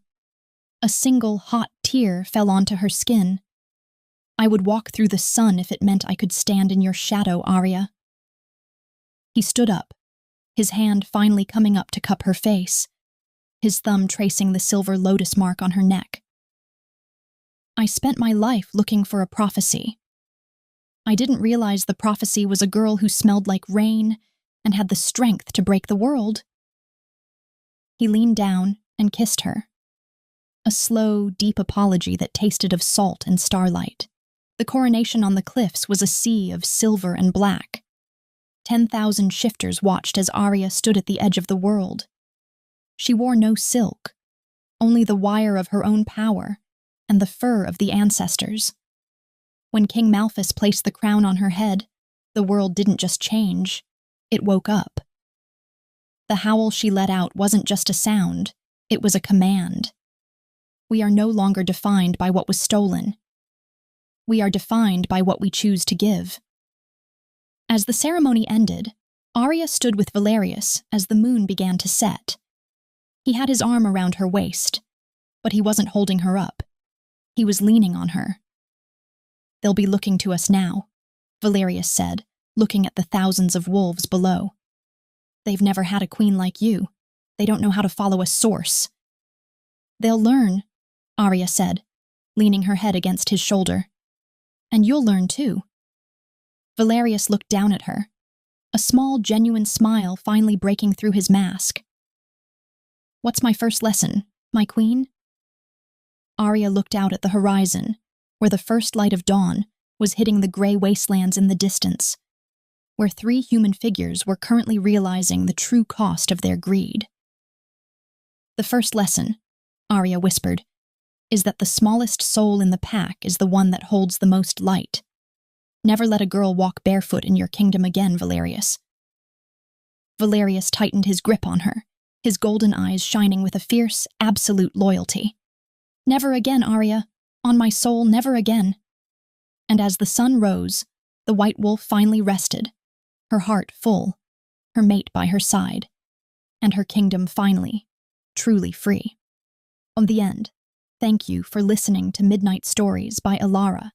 A single hot tear fell onto her skin. "I would walk through the sun if it meant I could stand in your shadow, Arya." He stood up, his hand finally coming up to cup her face, his thumb tracing the silver lotus mark on her neck. "I spent my life looking for a prophecy. I didn't realize the prophecy was a girl who smelled like rain and had the strength to break the world." He leaned down and kissed her. a slow, deep apology that tasted of salt and starlight. The coronation on the cliffs was a sea of silver and black. 10,000 shifters watched as Arya stood at the edge of the world. She wore no silk, only the wire of her own power and the fur of the ancestors. When King Malphus placed the crown on her head, the world didn't just change, it woke up. The howl she let out wasn't just a sound, it was a command. We are no longer defined by what was stolen. We are defined by what we choose to give. As the ceremony ended, Arya stood with Valerius as the moon began to set. He had his arm around her waist, but he wasn't holding her up. He was leaning on her. "They'll be looking to us now," Valerius said, looking at the thousands of wolves below. "They've never had a queen like you. They don't know how to follow a source." "They'll learn," Arya said, leaning her head against his shoulder. "And you'll learn too." Valerius looked down at her, a small, genuine smile finally breaking through his mask. "What's my first lesson, my queen?" Arya looked out at the horizon, where the first light of dawn was hitting the gray wastelands in the distance, where 3 human figures were currently realizing the true cost of their greed. "The first lesson," Arya whispered, "is that the smallest soul in the pack is the one that holds the most light. Never let a girl walk barefoot in your kingdom again, Valerius." Valerius tightened his grip on her, his golden eyes shining with a fierce, absolute loyalty. "Never again, Arya. On my soul, never again." And as the sun rose, the white wolf finally rested, her heart full, her mate by her side, and her kingdom finally, truly free. On the end, thank you for listening to Midnight Stories by Elara.